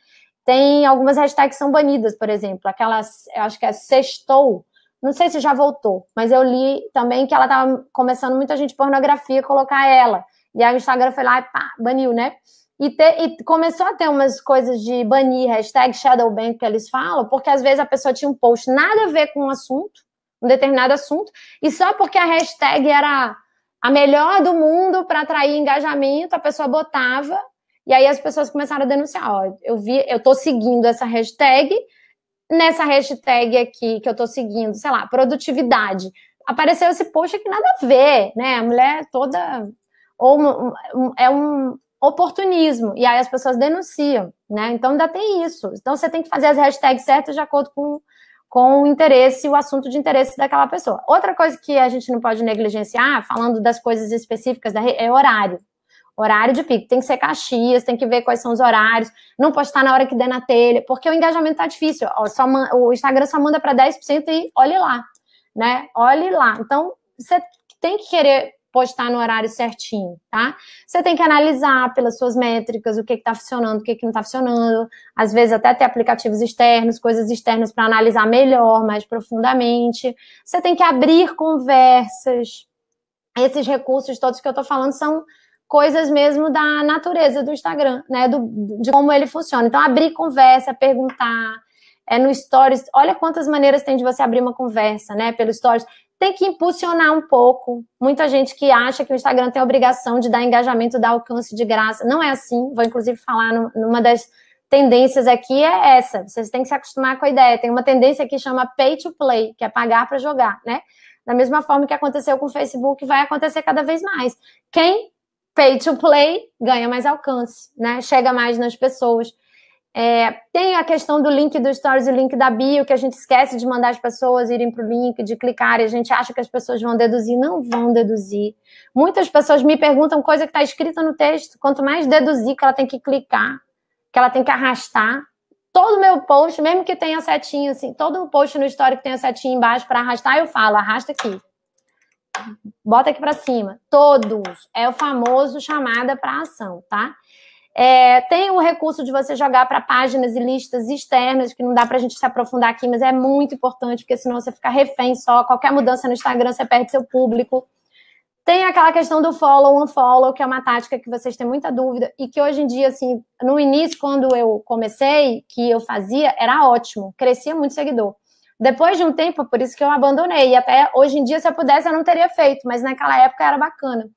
Tem algumas hashtags que são banidas, por exemplo. Aquelas, eu acho que é sextou, não sei se já voltou, mas eu li também que ela estava começando muita gente pornografia colocar ela. E aí o Instagram foi lá e pá, baniu, né? E começou a ter umas coisas de banir, hashtag shadow ban, que eles falam, porque às vezes a pessoa tinha um post nada a ver com um assunto, um determinado assunto, e só porque a hashtag era a melhor do mundo para atrair engajamento, a pessoa botava, e aí as pessoas começaram a denunciar. Ó, eu tô seguindo essa hashtag, nessa hashtag aqui que eu tô seguindo, sei lá, produtividade, apareceu esse post aqui nada a ver, né? A mulher toda... Ou é um oportunismo, e aí as pessoas denunciam, né? Então ainda tem isso. Então você tem que fazer as hashtags certas de acordo com o interesse, o assunto de interesse daquela pessoa. Outra coisa que a gente não pode negligenciar, falando das coisas específicas, é horário. Horário de pico. Tem que ser Caxias, tem que ver quais são os horários, não postar na hora que der na telha, porque o engajamento tá difícil. O Instagram só manda para 10% e olhe lá, né? Olhe lá. Então, você tem que querer postar no horário certinho, tá? Você tem que analisar pelas suas métricas o que está funcionando, o que não está funcionando. Às vezes até ter aplicativos externos, coisas externas para analisar melhor, mais profundamente. Você tem que abrir conversas. Esses recursos todos que eu estou falando são coisas mesmo da natureza do Instagram, né? De como ele funciona. Então, abrir conversa, perguntar, no Stories. Olha quantas maneiras tem de você abrir uma conversa, né? Pelo Stories. Tem que impulsionar um pouco. Muita gente que acha que o Instagram tem a obrigação de dar engajamento, dar alcance de graça. Não é assim. Vou, inclusive, falar numa das tendências aqui é essa. Vocês têm que se acostumar com a ideia. Tem uma tendência que chama pay to play, que é pagar para jogar, né? Da mesma forma que aconteceu com o Facebook, vai acontecer cada vez mais. Quem pay to play ganha mais alcance, né? Chega mais nas pessoas. Tem a questão do link do Stories e o link da bio, que a gente esquece de mandar as pessoas irem para o link, de clicar, e a gente acha que as pessoas vão deduzir. Não vão deduzir. Muitas pessoas me perguntam coisa que está escrita no texto. Quanto mais deduzir que ela tem que clicar, que ela tem que arrastar. Todo meu post, mesmo que tenha setinha, assim, todo post no Story que tenha setinha embaixo para arrastar, eu falo, arrasta aqui. Bota aqui para cima. Todos. É o famoso chamada para ação, tá? Tem o recurso de você jogar para páginas e listas externas, que não dá para a gente se aprofundar aqui, mas é muito importante, porque senão você fica refém só. Qualquer mudança no Instagram, você perde seu público. Tem aquela questão do follow, unfollow, que é uma tática que vocês têm muita dúvida, e que hoje em dia, assim, no início, quando eu comecei, que eu fazia, era ótimo, crescia muito seguidor. Depois de um tempo, por isso que eu abandonei, e até hoje em dia, se eu pudesse, eu não teria feito, mas naquela época era bacana.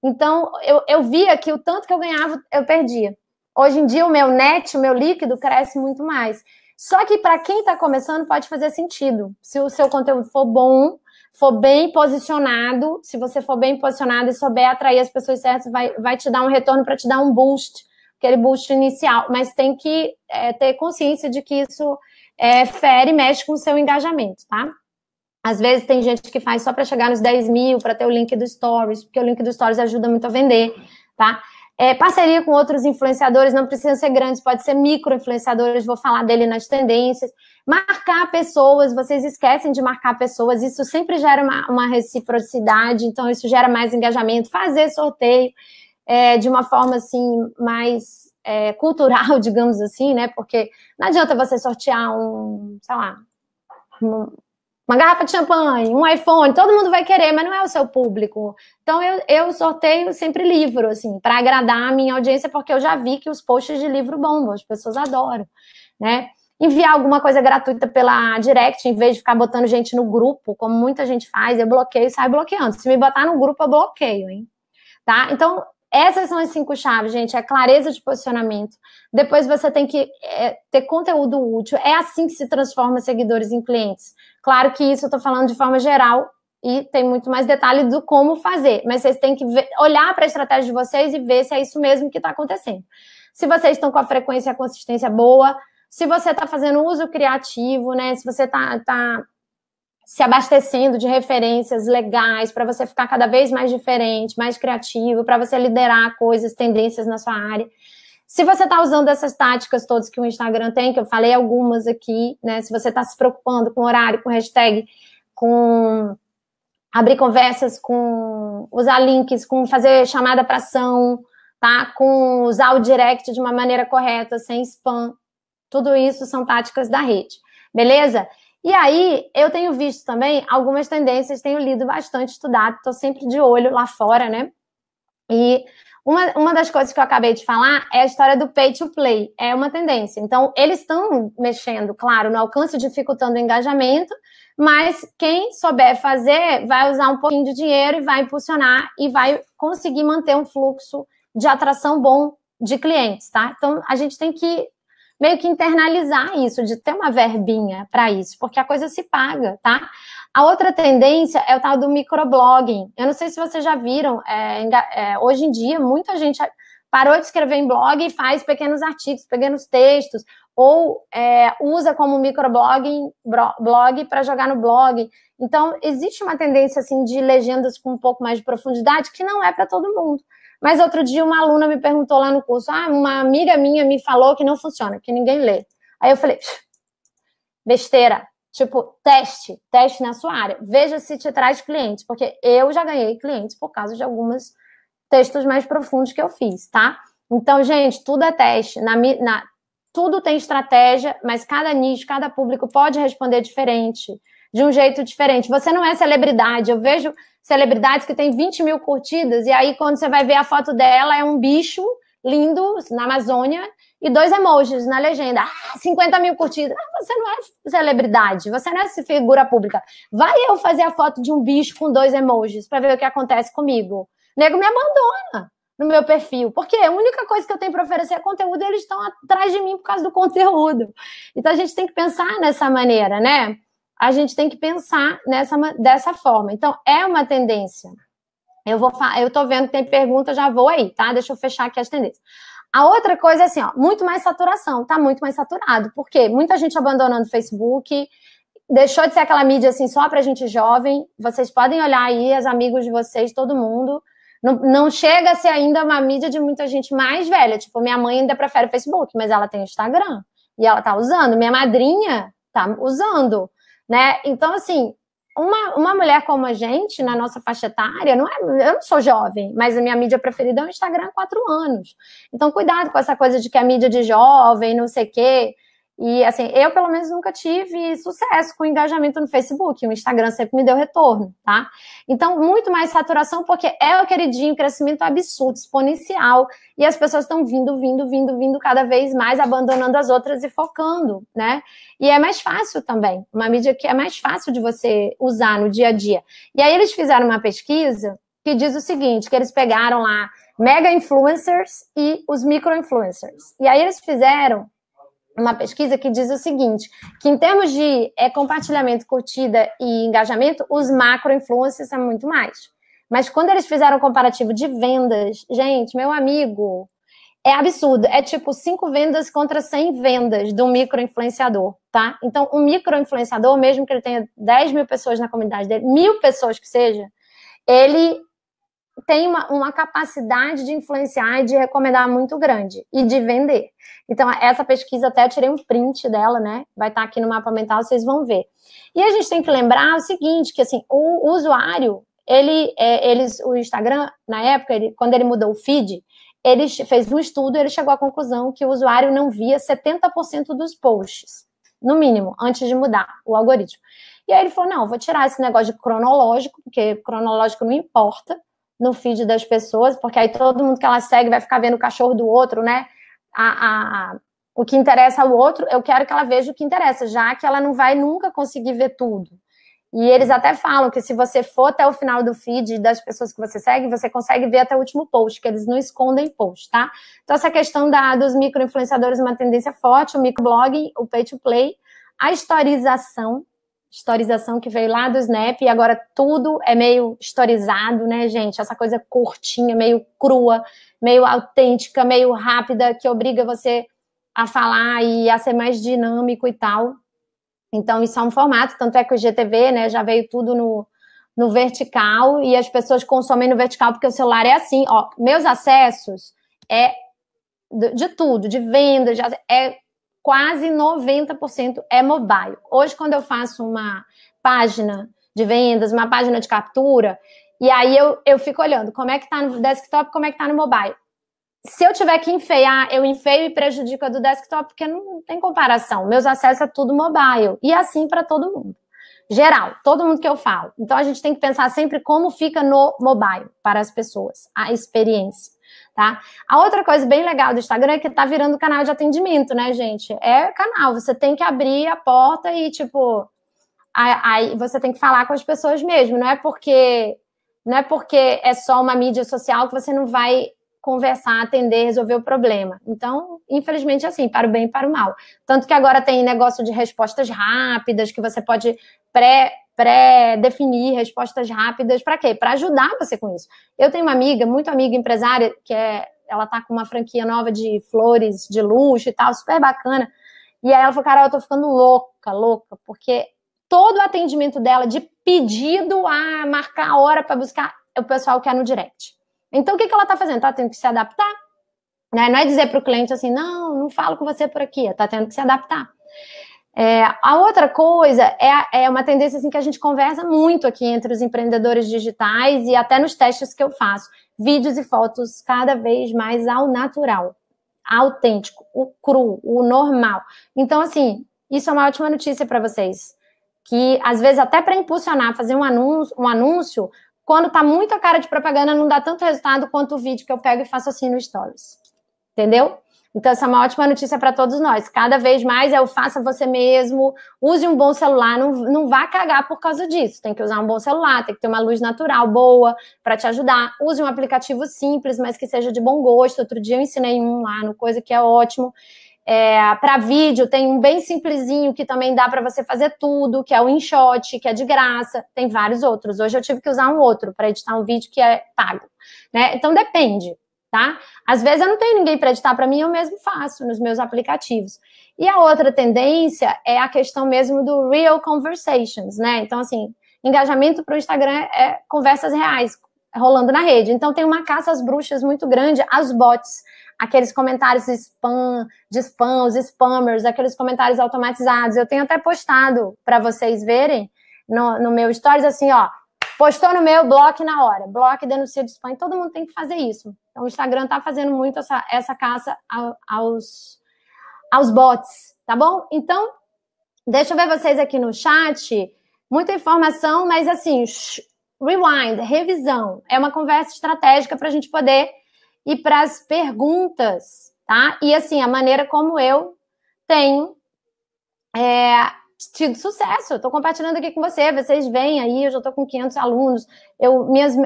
Então, eu via que o tanto que eu ganhava, eu perdia. Hoje em dia, o meu net, o meu líquido, cresce muito mais. Só que para quem está começando, pode fazer sentido. Se o seu conteúdo for bom, for bem posicionado, se você for bem posicionado e souber atrair as pessoas certas, vai te dar um retorno para te dar um boost, aquele boost inicial. Mas tem que ter consciência de que isso fere e mexe com o seu engajamento, tá? Às vezes tem gente que faz só para chegar nos 10 mil, para ter o link do Stories, porque o link do Stories ajuda muito a vender, tá? Parceria com outros influenciadores, não precisam ser grandes, pode ser micro-influenciadores, vou falar dele nas tendências. Marcar pessoas, vocês esquecem de marcar pessoas, isso sempre gera uma reciprocidade, então isso gera mais engajamento. Fazer sorteio de uma forma, assim, mais cultural, digamos assim, né? Porque não adianta você sortear sei lá, uma garrafa de champanhe, um iPhone, todo mundo vai querer, mas não é o seu público. Então, eu sorteio sempre livro, assim, para agradar a minha audiência, porque eu já vi que os posts de livro bombam, as pessoas adoram, né? Enviar alguma coisa gratuita pela direct, em vez de ficar botando gente no grupo, como muita gente faz, eu bloqueio e saio bloqueando. Se me botar no grupo, eu bloqueio, hein? Tá? Então, essas são as 5 chaves, gente. É clareza de posicionamento. Depois você tem que ter conteúdo útil. É assim que se transforma seguidores em clientes. Claro que isso eu tô falando de forma geral e tem muito mais detalhe do como fazer. Mas vocês têm que olhar para a estratégia de vocês e ver se é isso mesmo que está acontecendo. Se vocês estão com a frequência e a consistência boa, se você está fazendo uso criativo, né? Se você tá se abastecendo de referências legais para você ficar cada vez mais diferente, mais criativo, para você liderar coisas, tendências na sua área. Se você está usando essas táticas todas que o Instagram tem, que eu falei algumas aqui, né? Se você está se preocupando com horário, com hashtag, com abrir conversas, com usar links, com fazer chamada para ação, tá? Com usar o direct de uma maneira correta, sem spam. Tudo isso são táticas da rede, beleza? E aí, eu tenho visto também algumas tendências, tenho lido bastante, estudado, estou sempre de olho lá fora, né? E uma das coisas que eu acabei de falar é a história do pay to play, é uma tendência. Então, eles estão mexendo, claro, no alcance, dificultando o engajamento, mas quem souber fazer vai usar um pouquinho de dinheiro e vai impulsionar e vai conseguir manter um fluxo de atração bom de clientes, tá? Então, a gente tem que meio que internalizar isso, de ter uma verbinha para isso, porque a coisa se paga, tá? A outra tendência é o tal do microblogging. Eu não sei se vocês já viram, hoje em dia, muita gente parou de escrever em blog e faz pequenos artigos, pequenos textos, ou usa como microblogging blog para jogar no blog. Então, existe uma tendência, assim, de legendas com um pouco mais de profundidade, que não é para todo mundo. Mas outro dia uma aluna me perguntou lá no curso, uma amiga minha me falou que não funciona, que ninguém lê. Aí eu falei, besteira, tipo, teste na sua área, veja se te traz clientes, porque eu já ganhei clientes por causa de alguns textos mais profundos que eu fiz, tá? Então, gente, tudo é teste, tudo tem estratégia, mas cada nicho, cada público pode responder diferente, de um jeito diferente. Você não é celebridade, eu vejo celebridades que têm 20 mil curtidas, e aí quando você vai ver a foto dela, é um bicho lindo na Amazônia e 2 emojis na legenda. 50 mil curtidas. Você não é celebridade, você não é figura pública. Vai eu fazer a foto de um bicho com 2 emojis para ver o que acontece comigo. O nego me abandona no meu perfil, porque a única coisa que eu tenho para oferecer é conteúdo e eles estão atrás de mim por causa do conteúdo. Então a gente tem que pensar nessa maneira, né? A gente tem que pensar dessa forma. Então, é uma tendência. Eu tô vendo que tem pergunta, já vou aí, tá? Deixa eu fechar aqui as tendências. A outra coisa é assim, ó, muito mais saturação, tá muito mais saturado. Por quê? Muita gente abandonando o Facebook, deixou de ser aquela mídia assim só pra gente jovem. Vocês podem olhar aí, os amigos de vocês, todo mundo. Não chega a ser ainda uma mídia de muita gente mais velha. Tipo, minha mãe ainda prefere o Facebook, mas ela tem o Instagram. E ela tá usando. Minha madrinha tá usando. Né? Então, assim, uma mulher como a gente, na nossa faixa etária, eu não sou jovem, mas a minha mídia preferida é o Instagram há 4 anos. Então, cuidado com essa coisa de que a mídia de jovem, não sei o quê. E, assim, eu, pelo menos, nunca tive sucesso com engajamento no Facebook. O Instagram sempre me deu retorno, tá? Então, muito mais saturação, porque é o queridinho, crescimento absurdo, exponencial. E as pessoas estão vindo cada vez mais, abandonando as outras e focando, né? E é mais fácil também. Uma mídia que é mais fácil de você usar no dia a dia. E aí, eles fizeram uma pesquisa que diz o seguinte, que eles pegaram lá mega influencers e os micro influencers. E aí, eles fizeram uma pesquisa que diz o seguinte, que em termos de compartilhamento, curtida e engajamento, os macro-influencers são muito mais. Mas quando eles fizeram um comparativo de vendas, gente, meu amigo, é absurdo. É tipo 5 vendas contra 100 vendas de um micro-influenciador, tá? Então, um micro-influenciador, mesmo que ele tenha 10 mil pessoas na comunidade dele, 1000 pessoas que seja, ele tem uma capacidade de influenciar e de recomendar muito grande e de vender. Então, essa pesquisa até eu tirei um print dela, né? Vai estar aqui no mapa mental, vocês vão ver. E a gente tem que lembrar o seguinte, que assim, o usuário, o Instagram, na época, quando ele mudou o feed, ele fez um estudo e ele chegou à conclusão que o usuário não via 70% dos posts, no mínimo, antes de mudar o algoritmo. E aí ele falou, não, vou tirar esse negócio de cronológico, porque cronológico não importa no feed das pessoas, porque aí todo mundo que ela segue vai ficar vendo o cachorro do outro, né? O que interessa ao outro, eu quero que ela veja o que interessa, já que ela não vai nunca conseguir ver tudo. E eles até falam que se você for até o final do feed das pessoas que você segue, você consegue ver até o último post, que eles não escondem post, tá? Então, essa questão dos micro-influenciadores é uma tendência forte, o microblogging, o pay-to-play, a historização que veio lá do Snap, e agora tudo é meio historizado, né, gente? Essa coisa curtinha, meio crua, meio autêntica, meio rápida, que obriga você a falar e a ser mais dinâmico e tal. Então, isso é um formato, tanto é que o GTV, né, já veio tudo no vertical, e as pessoas consomem no vertical porque o celular é assim, ó, meus acessos é de tudo, de vendas, é quase 90% é mobile. Hoje, quando eu faço uma página de vendas, uma página de captura, e aí eu fico olhando como é que tá no desktop, como é que tá no mobile. Se eu tiver que enfeiar, eu enfeio e prejudico a do desktop, porque não tem comparação. Meus acessos é tudo mobile. E assim para todo mundo. Geral, todo mundo que eu falo. Então, a gente tem que pensar sempre como fica no mobile para as pessoas, a experiência, tá? A outra coisa bem legal do Instagram é que tá virando canal de atendimento, né, gente? É canal, você tem que abrir a porta e, tipo, aí você tem que falar com as pessoas mesmo. Não é porque é só uma mídia social que você não vai conversar, atender, resolver o problema. Então, infelizmente, assim, para o bem e para o mal. Tanto que agora tem negócio de respostas rápidas, que você pode pré-definir respostas rápidas. Para quê? Para ajudar você com isso. Eu tenho uma amiga, muito amiga empresária, ela tá com uma franquia nova de flores, de luxo e tal, super bacana. E aí ela falou, Carol, eu tô ficando louca, porque todo o atendimento dela de pedido a marcar a hora para buscar, o pessoal quer no direct. Então, o que ela está fazendo? Está tendo que se adaptar. Né? Não é dizer para o cliente assim, não falo com você por aqui. Está tendo que se adaptar. A outra coisa é uma tendência assim, que a gente conversa muito aqui entre os empreendedores digitais e até nos testes que eu faço. Vídeos e fotos cada vez mais ao natural, autêntico, o cru, o normal. Então, assim, isso é uma ótima notícia para vocês. Que, às vezes, até para impulsionar, fazer um anúncio quando tá muito a cara de propaganda, não dá tanto resultado quanto o vídeo que eu pego e faço assim no Stories. Entendeu? Então, essa é uma ótima notícia para todos nós. Cada vez mais faça você mesmo, use um bom celular, não vá cagar por causa disso. Tem que usar um bom celular, tem que ter uma luz natural boa para te ajudar. Use um aplicativo simples, mas que seja de bom gosto. Outro dia eu ensinei um lá no Coisa, que é ótimo. Para vídeo, tem um bem simplesinho que também dá para você fazer tudo, que é o InShot, que é de graça. Tem vários outros. Hoje eu tive que usar um outro para editar um vídeo que é pago, né? Então depende, tá? Às vezes eu não tenho ninguém para editar para mim, eu mesmo faço nos meus aplicativos. E a outra tendência é a questão mesmo do real conversations, né? Então, assim, engajamento para o Instagram é conversas reais rolando na rede. Então tem uma caça às bruxas muito grande, às bots, aqueles comentários de spam, os spammers, aqueles comentários automatizados. Eu tenho até postado para vocês verem no meu stories, assim, ó, postou no meu, bloque na hora, bloque, denuncia de spam, todo mundo tem que fazer isso. Então o Instagram tá fazendo muito essa caça aos bots, tá bom? Então, deixa eu ver vocês aqui no chat, muita informação, mas assim, rewind, revisão, é uma conversa estratégica para a gente poder ir para as perguntas, tá? E assim, a maneira como eu tenho tido sucesso. Eu tô compartilhando aqui com vocês veem aí, eu já tô com 500 alunos.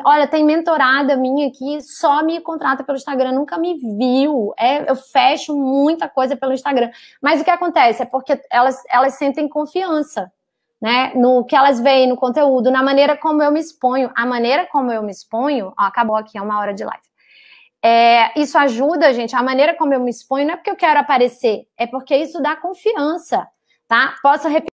Olha, tem mentorada minha aqui, só me contrata pelo Instagram, nunca me viu. Eu fecho muita coisa pelo Instagram. Mas o que acontece é porque elas sentem confiança, né? No que elas veem no conteúdo, na maneira como eu me exponho. A maneira como eu me exponho, ó, acabou aqui, é 1 hora de live. Isso ajuda, gente, a maneira como eu me exponho não é porque eu quero aparecer, é porque isso dá confiança, tá? Posso repetir.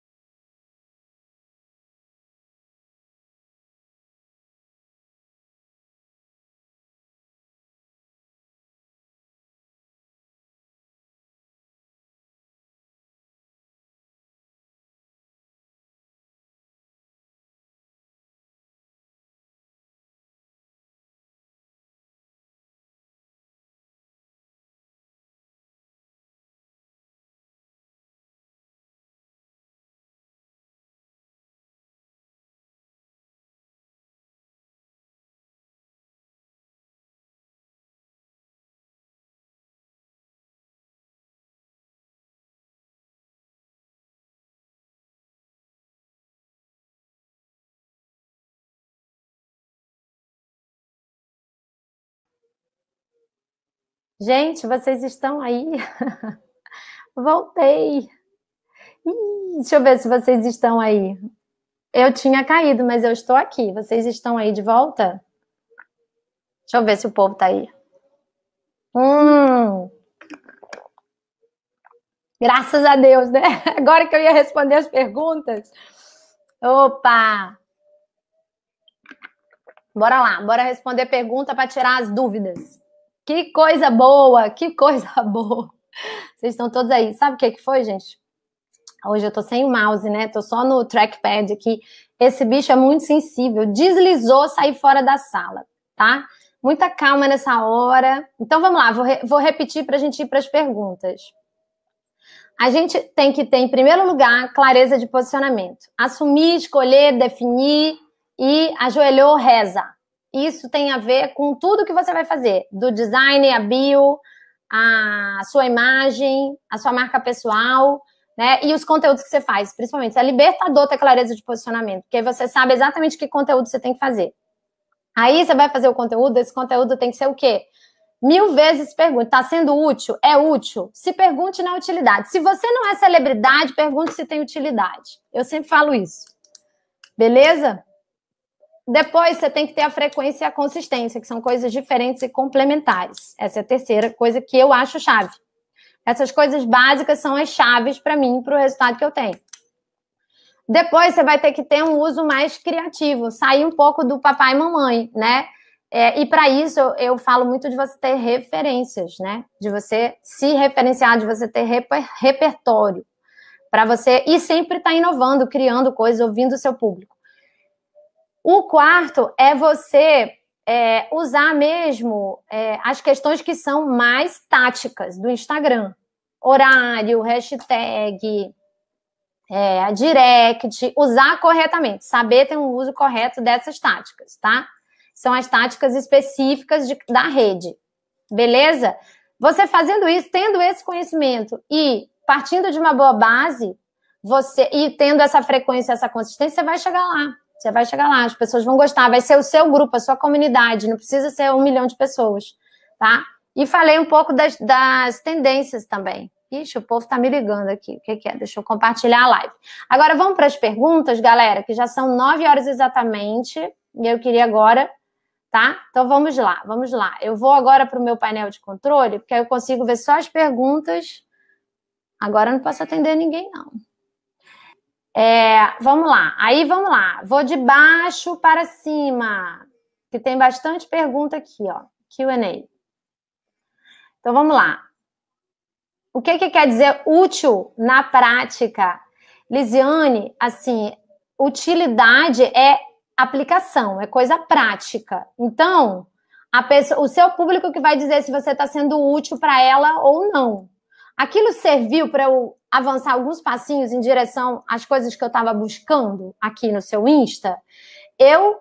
Gente, vocês estão aí? Voltei. Deixa eu ver se vocês estão aí. Eu tinha caído, mas eu estou aqui. Vocês estão aí de volta? Deixa eu ver se o povo tá aí. Graças a Deus, né? Agora que eu ia responder as perguntas. Opa! Bora lá, bora responder pergunta para tirar as dúvidas. Que coisa boa, que coisa boa. Vocês estão todos aí. Sabe o que foi, gente? Hoje eu tô sem o mouse, né? Tô só no trackpad aqui. Esse bicho é muito sensível. Deslizou, sair fora da sala, tá? Muita calma nessa hora. Então, vamos lá. Vou repetir pra gente ir para as perguntas. A gente tem que ter, em primeiro lugar, clareza de posicionamento. Assumir, escolher, definir e ajoelhou, reza. Isso tem a ver com tudo que você vai fazer. Do design, a bio, a sua imagem, a sua marca pessoal, né? E os conteúdos que você faz, principalmente. É libertador ter clareza de posicionamento, porque aí você sabe exatamente que conteúdo você tem que fazer. Aí você vai fazer o conteúdo, esse conteúdo tem que ser o quê? 1000 vezes pergunte, está sendo útil? É útil? Se pergunte na utilidade. Se você não é celebridade, pergunte se tem utilidade. Eu sempre falo isso. Beleza? Depois você tem que ter a frequência e a consistência, que são coisas diferentes e complementares. Essa é a terceira coisa que eu acho chave. Essas coisas básicas são as chaves para mim, para o resultado que eu tenho. Depois você vai ter que ter um uso mais criativo, sair um pouco do papai e mamãe, né? E para isso eu falo muito de você ter referências, né? De você se referenciar, de você ter repertório para você e sempre estar inovando, criando coisas, ouvindo o seu público. O quarto é você usar mesmo as questões que são mais táticas do Instagram. Horário, hashtag, direct, usar corretamente, saber ter um uso correto dessas táticas, tá? São as táticas específicas da rede, beleza? Você fazendo isso, tendo esse conhecimento e partindo de uma boa base, e tendo essa frequência, essa consistência, você vai chegar lá. Você vai chegar lá, as pessoas vão gostar, vai ser o seu grupo, a sua comunidade, não precisa ser 1 milhão de pessoas, tá? E falei um pouco das tendências também. Ixi, o povo tá me ligando aqui. O que é? Deixa eu compartilhar a live. Agora vamos para as perguntas, galera, que já são 9 horas exatamente, e eu queria agora, tá? Então vamos lá, vamos lá. Eu vou agora para o meu painel de controle, porque aí eu consigo ver só as perguntas. Agora eu não posso atender ninguém, não. Vamos lá, vamos lá. Vou de baixo para cima, que tem bastante pergunta aqui, ó. Q&A. Então, vamos lá. O que quer dizer útil na prática? Lisiane, assim, utilidade é aplicação, é coisa prática. Então, o seu público que vai dizer se você está sendo útil para ela ou não. Aquilo serviu para eu avançar alguns passinhos em direção às coisas que eu estava buscando aqui no seu Insta? Eu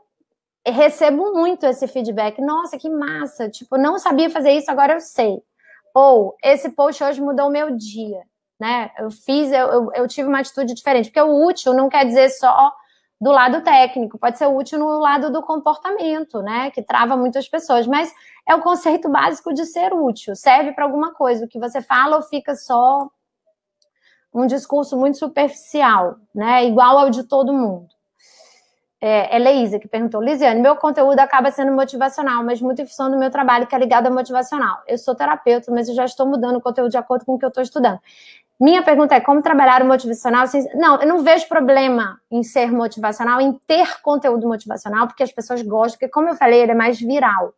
recebo muito esse feedback. Nossa, que massa! Tipo, não sabia fazer isso, agora eu sei. Ou, esse post hoje mudou o meu dia, né? Eu tive uma atitude diferente. Porque o útil não quer dizer só do lado técnico, pode ser útil no lado do comportamento, né? Que trava muitas pessoas, mas é o conceito básico de ser útil, serve para alguma coisa. O que você fala ou fica só um discurso muito superficial, né? Igual ao de todo mundo. É Leísa que perguntou, Lisiane, meu conteúdo acaba sendo motivacional, mas muito em função do meu trabalho que é ligado a motivacional. Eu sou terapeuta, mas eu já estou mudando o conteúdo de acordo com o que eu estou estudando. Minha pergunta é, como trabalhar o motivacional? Não, eu não vejo problema em ser motivacional, em ter conteúdo motivacional, porque as pessoas gostam, porque como eu falei, ele é mais viral,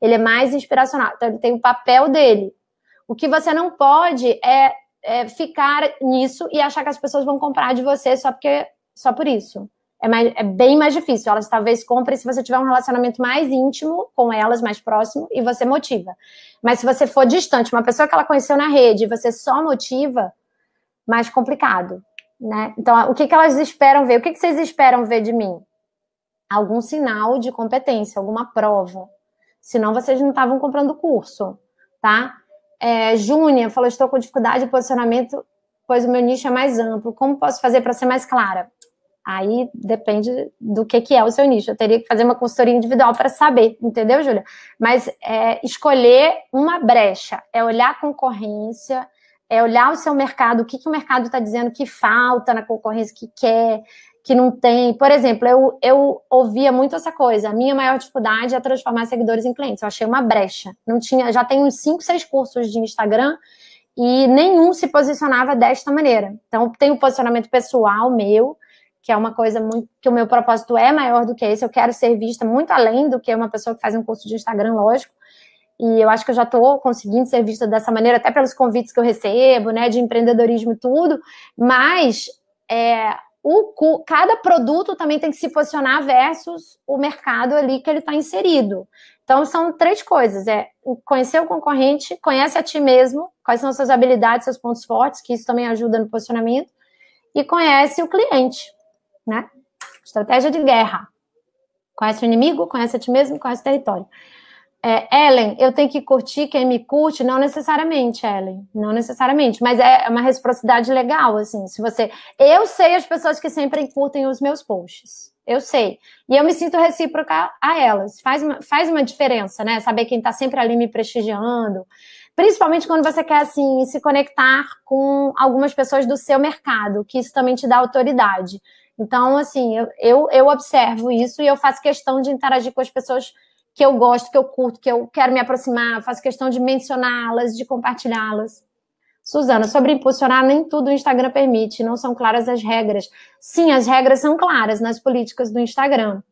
ele é mais inspiracional, então ele tem o papel dele. O que você não pode é ficar nisso e achar que as pessoas vão comprar de você só por isso. É bem mais difícil. Elas talvez comprem se você tiver um relacionamento mais íntimo com elas, mais próximo, e você motiva. Mas se você for distante, uma pessoa que ela conheceu na rede, e você só motiva, mais complicado, né? Então, o que elas esperam ver? O que vocês esperam ver de mim? Algum sinal de competência, alguma prova. Senão, vocês não estavam comprando o curso, tá? Júnia falou, estou com dificuldade de posicionamento, pois o meu nicho é mais amplo. Como posso fazer para ser mais clara? Aí depende do que é o seu nicho. Eu teria que fazer uma consultoria individual para saber, entendeu, Júlia? Mas escolher uma brecha, olhar a concorrência, olhar o seu mercado, o que o mercado está dizendo que falta na concorrência, que quer, que não tem. Por exemplo, eu ouvia muito essa coisa. A minha maior dificuldade é transformar seguidores em clientes. Eu achei uma brecha. Não tinha, já tenho uns 5, 6 cursos de Instagram e nenhum se posicionava desta maneira. Então, tem o posicionamento pessoal meu, que é uma coisa muito, que o meu propósito é maior do que esse. Eu quero ser vista muito além do que uma pessoa que faz um curso de Instagram, lógico. E eu acho que eu já estou conseguindo ser vista dessa maneira, até pelos convites que eu recebo, né, de empreendedorismo e tudo. Mas cada produto também tem que se posicionar versus o mercado ali que ele está inserido. Então, são 3 coisas. Conhecer o concorrente, conhece a ti mesmo, quais são as suas habilidades, seus pontos fortes, que isso também ajuda no posicionamento, e conhece o cliente, né? Estratégia de guerra. Conhece o inimigo, conhece a ti mesmo, conhece o território. Ellen, eu tenho que curtir quem me curte? Não necessariamente, Ellen. Não necessariamente. Mas é uma reciprocidade legal, assim. Eu sei as pessoas que sempre curtem os meus posts. Eu sei. E eu me sinto recíproca a elas. Faz uma diferença, né? Saber quem tá sempre ali me prestigiando. Principalmente quando você quer, assim, se conectar com algumas pessoas do seu mercado, que isso também te dá autoridade. Então, assim, eu observo isso e eu faço questão de interagir com as pessoas que eu gosto, que eu curto, que eu quero me aproximar, faço questão de mencioná-las, de compartilhá-las. Suzana, sobre impulsionar, nem tudo o Instagram permite, não são claras as regras. Sim, as regras são claras nas políticas do Instagram.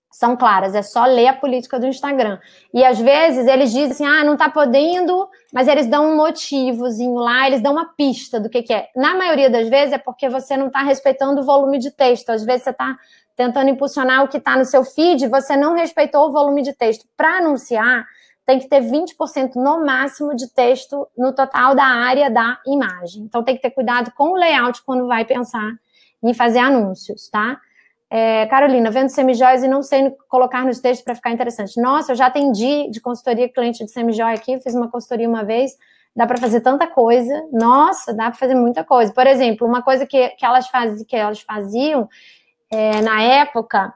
São claras, é só ler a política do Instagram. E às vezes eles dizem assim, não tá podendo, mas eles dão um motivozinho lá, eles dão uma pista do que é. Na maioria das vezes é porque você não tá respeitando o volume de texto. Às vezes você tá tentando impulsionar o que está no seu feed, você não respeitou o volume de texto. Para anunciar, tem que ter 20% no máximo de texto no total da área da imagem. Então, tem que ter cuidado com o layout quando vai pensar em fazer anúncios, tá? Carolina, vendo semijoias e não sei colocar nos textos para ficar interessante. Nossa, eu já atendi de consultoria cliente de semijoia aqui, fiz uma consultoria uma vez, dá para fazer tanta coisa. Nossa, dá para fazer muita coisa. Por exemplo, uma coisa que elas faziam na época,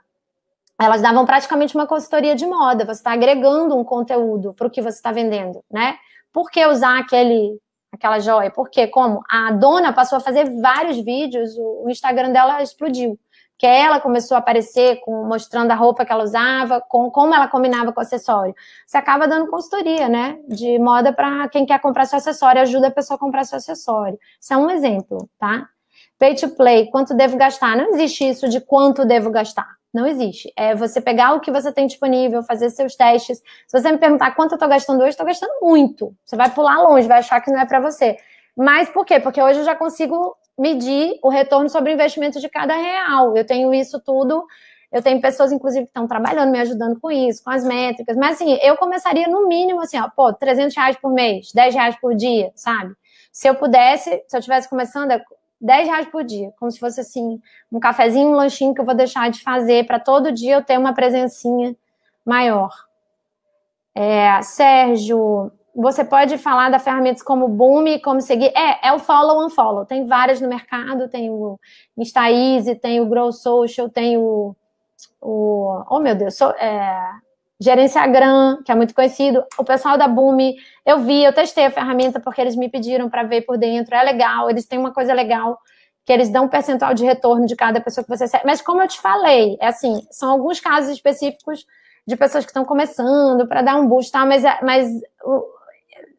elas davam praticamente uma consultoria de moda. Você está agregando um conteúdo para o que você está vendendo, né? Por que usar aquela joia? Porque como a dona passou a fazer vários vídeos, o Instagram dela explodiu. Porque ela começou a aparecer mostrando a roupa que ela usava, como ela combinava com o acessório. Você acaba dando consultoria, né? De moda para quem quer comprar seu acessório, ajuda a pessoa a comprar seu acessório. Isso é um exemplo, tá? Pay to play, quanto devo gastar? Não existe isso de quanto devo gastar. Não existe. É você pegar o que você tem disponível, fazer seus testes. Se você me perguntar quanto eu tô gastando hoje, estou gastando muito. Você vai pular longe, vai achar que não é para você. Mas por quê? Porque hoje eu já consigo medir o retorno sobre o investimento de cada real. Eu tenho isso tudo. Eu tenho pessoas, inclusive, que estão trabalhando, me ajudando com isso, com as métricas. Mas, assim, eu começaria no mínimo, assim, R$300 por mês, R$10 por dia, sabe? Se eu estivesse começando, R$10 por dia, como se fosse assim, um cafezinho, um lanchinho que eu vou deixar de fazer para todo dia eu ter uma presencinha maior. Sérgio, você pode falar da ferramentas como Boom e como seguir? É o follow and follow. Tem várias no mercado, tem o InstaEasy, tem o Grow Social, tem oh meu Deus, Gerenciagram, que é muito conhecido. O pessoal da Boom, eu testei a ferramenta porque eles me pediram para ver por dentro. É legal, eles têm uma coisa legal, que eles dão um percentual de retorno de cada pessoa que você segue. Mas como eu te falei, são alguns casos específicos de pessoas que estão começando para dar um boost, tá? Mas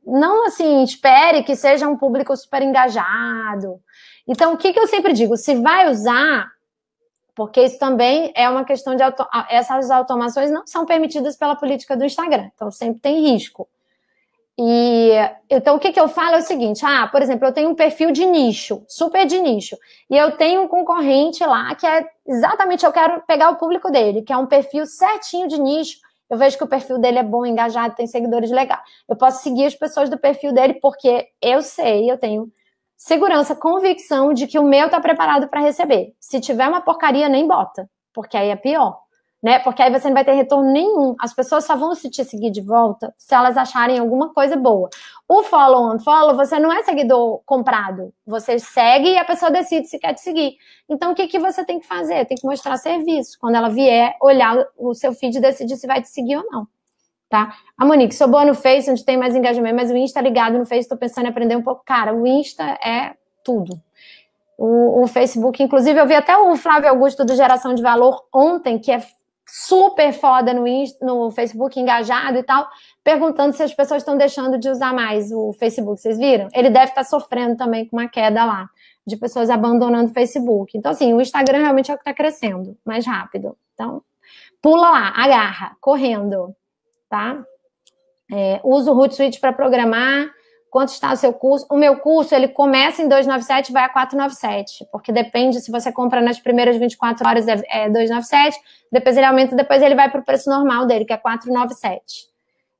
não, assim, espere que seja um público super engajado. Então, o que eu sempre digo? Se vai usar... Porque isso também é uma questão de... Essas automações não são permitidas pela política do Instagram. Então, sempre tem risco. Então, o que eu falo é o seguinte. Por exemplo, eu tenho um perfil de nicho, super de nicho. E eu tenho um concorrente lá que é exatamente... Eu quero pegar o público dele, que é um perfil certinho de nicho. Eu vejo que o perfil dele é bom, engajado, tem seguidores legais. Eu posso seguir as pessoas do perfil dele porque eu tenho... segurança, convicção de que o meu tá preparado para receber. Se tiver uma porcaria, nem bota, porque aí é pior. né? Porque aí você não vai ter retorno nenhum. As pessoas só vão te seguir de volta se elas acharem alguma coisa boa. O follow on follow, você não é seguidor comprado. Você segue e a pessoa decide se quer te seguir. Então, o que você tem que fazer? Tem que mostrar serviço. Quando ela vier, olhar o seu feed e decidir se vai te seguir ou não. Tá? A Monique, sou boa no Face, onde tem mais engajamento, mas o Insta ligado no Face, tô pensando em aprender um pouco. Cara, o Insta é tudo. O Facebook, inclusive, eu vi até o Flávio Augusto do Geração de Valor ontem, que é super foda no Facebook, engajado e tal, perguntando se as pessoas estão deixando de usar mais o Facebook. Vocês viram? Ele deve estar sofrendo também com uma queda lá, de pessoas abandonando o Facebook. Então, assim, o Instagram realmente é o que está crescendo mais rápido. Então, pula lá, agarra, correndo, tá? Usa o Hootsuite para programar. Quanto está o seu curso? O meu curso, ele começa em 297 e vai a 497, porque depende, se você compra nas primeiras 24 horas é 297, depois ele aumenta, depois ele vai para o preço normal dele, que é 497.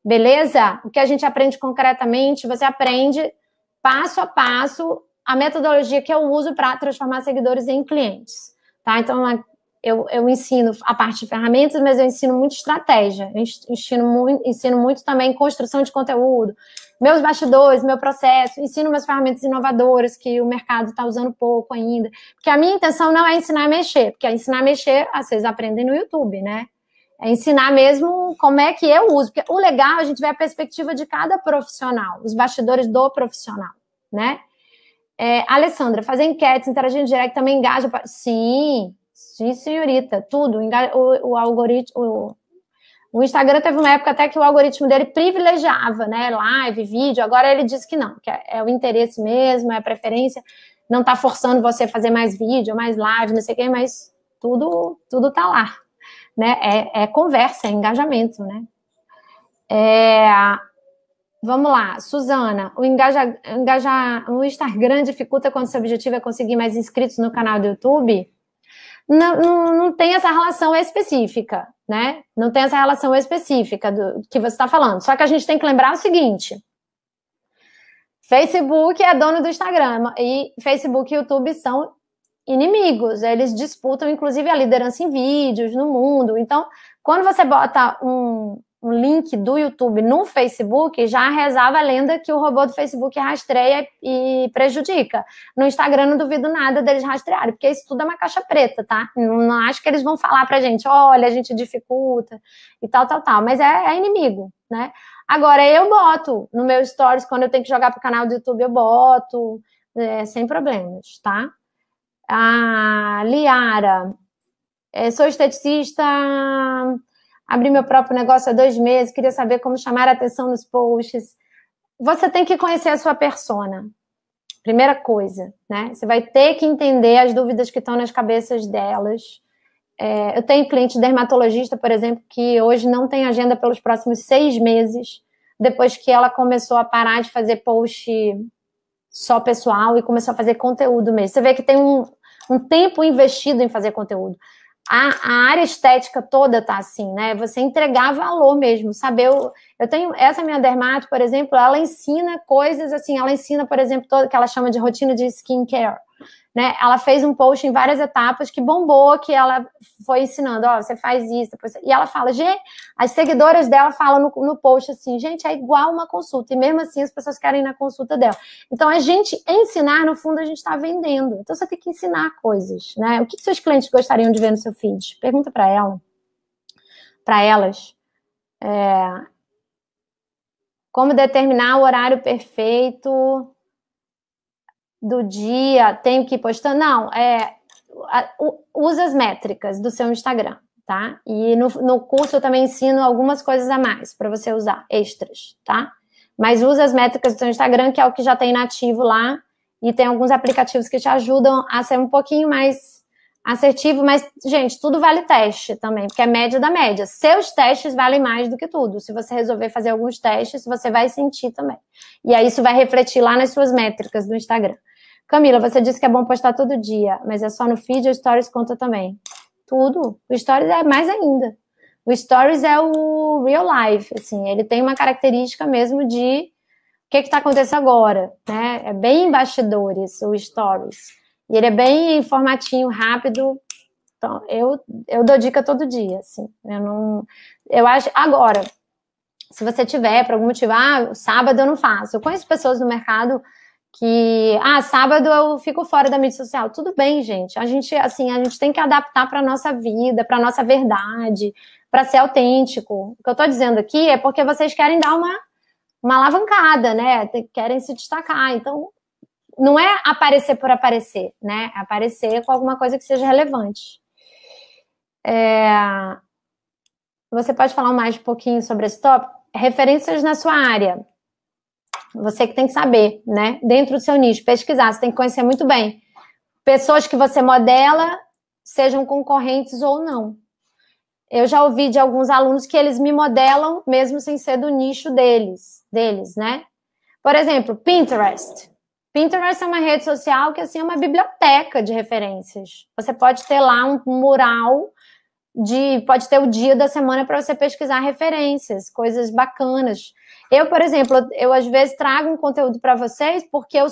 Beleza? O que a gente aprende concretamente, você aprende passo a passo a metodologia que eu uso para transformar seguidores em clientes, tá? Então, eu ensino a parte de ferramentas, mas eu ensino muito estratégia, eu ensino muito também construção de conteúdo, meus bastidores, meu processo, ensino umas ferramentas inovadoras que o mercado está usando pouco ainda, porque a minha intenção não é ensinar a mexer, porque ensinar a mexer, vocês aprendem no YouTube, né? É ensinar mesmo como é que eu uso, porque o legal, a gente vê a perspectiva de cada profissional, os bastidores do profissional, né? Alessandra, fazer enquetes, interagir direto também engaja, sim, senhorita, tudo, o algoritmo, o Instagram teve uma época até que o algoritmo dele privilegiava, né, live, vídeo, agora ele diz que não, que é o interesse mesmo, é a preferência, não tá forçando você a fazer mais vídeo, mais live, não sei o quê, mas tudo tá lá, né, é conversa, é engajamento, né. Vamos lá, Suzana, o Instagram dificulta quando seu objetivo é conseguir mais inscritos no canal do YouTube? Não tem essa relação específica, né? Não tem essa relação específica do que você está falando. Só que a gente tem que lembrar o seguinte: Facebook é dono do Instagram e Facebook e YouTube são inimigos. Eles disputam, inclusive, a liderança em vídeos no mundo. Então, quando você bota um link do YouTube no Facebook, já rezava a lenda que o robô do Facebook rastreia e prejudica. No Instagram, não duvido nada deles rastrearem, porque isso tudo é uma caixa preta, tá? Não acho que eles vão falar pra gente, olha, a gente dificulta e tal. Mas é inimigo, né? Agora, eu boto no meu stories, quando eu tenho que jogar pro canal do YouTube, eu boto, sem problemas, tá? A Liara, sou esteticista, abri meu próprio negócio há 2 meses, queria saber como chamar a atenção nos posts. Você tem que conhecer a sua persona. Primeira coisa, né? Você vai ter que entender as dúvidas que estão nas cabeças delas. Eu tenho cliente dermatologista, por exemplo, que hoje não tem agenda pelos próximos 6 meses, depois que ela começou a parar de fazer post só pessoal e começou a fazer conteúdo mesmo. Você vê que tem um tempo investido em fazer conteúdo. A área estética toda tá assim, né? Você entregar valor mesmo, saber... Eu tenho... Essa minha dermato, por exemplo, ela ensina coisas assim, ela ensina, por exemplo, que ela chama de rotina de skincare, né? Ela fez um post em várias etapas que bombou, que ela foi ensinando, você faz isso, depois... E ela fala, gente, as seguidoras dela falam no post assim, gente, é igual uma consulta, e mesmo assim as pessoas querem ir na consulta dela. Então, a gente ensinar, no fundo, a gente está vendendo. Então, você tem que ensinar coisas, né? O que seus clientes gostariam de ver no seu feed? Pergunta para elas. Como determinar o horário perfeito do dia, tenho que ir postando? Não, usa as métricas do seu Instagram, tá? E no curso eu também ensino algumas coisas a mais para você usar, extras, tá? Mas usa as métricas do seu Instagram, que é o que já tem nativo lá, e tem alguns aplicativos que te ajudam a ser um pouquinho mais assertivo, mas, gente, tudo vale teste também, porque é média da média. Seus testes valem mais do que tudo. Se você resolver fazer alguns testes, você vai sentir também. E aí isso vai refletir lá nas suas métricas do Instagram. Camila, você disse que é bom postar todo dia, mas é só no feed ou Stories conta também? Tudo. O Stories é mais ainda. O Stories é o real life, assim, ele tem uma característica mesmo de o que está acontecendo agora, né? É bem bastidores o Stories. E ele é bem formatinho, rápido, Então, eu dou dica todo dia, assim. Eu acho, agora, se você tiver, por algum motivo, sábado eu não faço. Eu conheço pessoas no mercado que, sábado eu fico fora da mídia social. Tudo bem, gente. A gente tem que adaptar para nossa vida, para nossa verdade, para ser autêntico. O que eu tô dizendo aqui é porque vocês querem dar uma alavancada, né? Querem se destacar. Então, não é aparecer por aparecer, né? É aparecer com alguma coisa que seja relevante. Você pode falar mais um pouquinho sobre esse tópico? Referências na sua área. Você que tem que saber, né? Dentro do seu nicho, pesquisar. Você tem que conhecer muito bem. Pessoas que você modela, sejam concorrentes ou não. Eu já ouvi de alguns alunos que eles me modelam mesmo sem ser do nicho deles, né? Por exemplo, Pinterest. Pinterest é uma rede social que, assim, é uma biblioteca de referências. Você pode ter lá um mural pode ter o dia da semana para você pesquisar referências, coisas bacanas. Eu, por exemplo, às vezes trago um conteúdo para vocês porque eu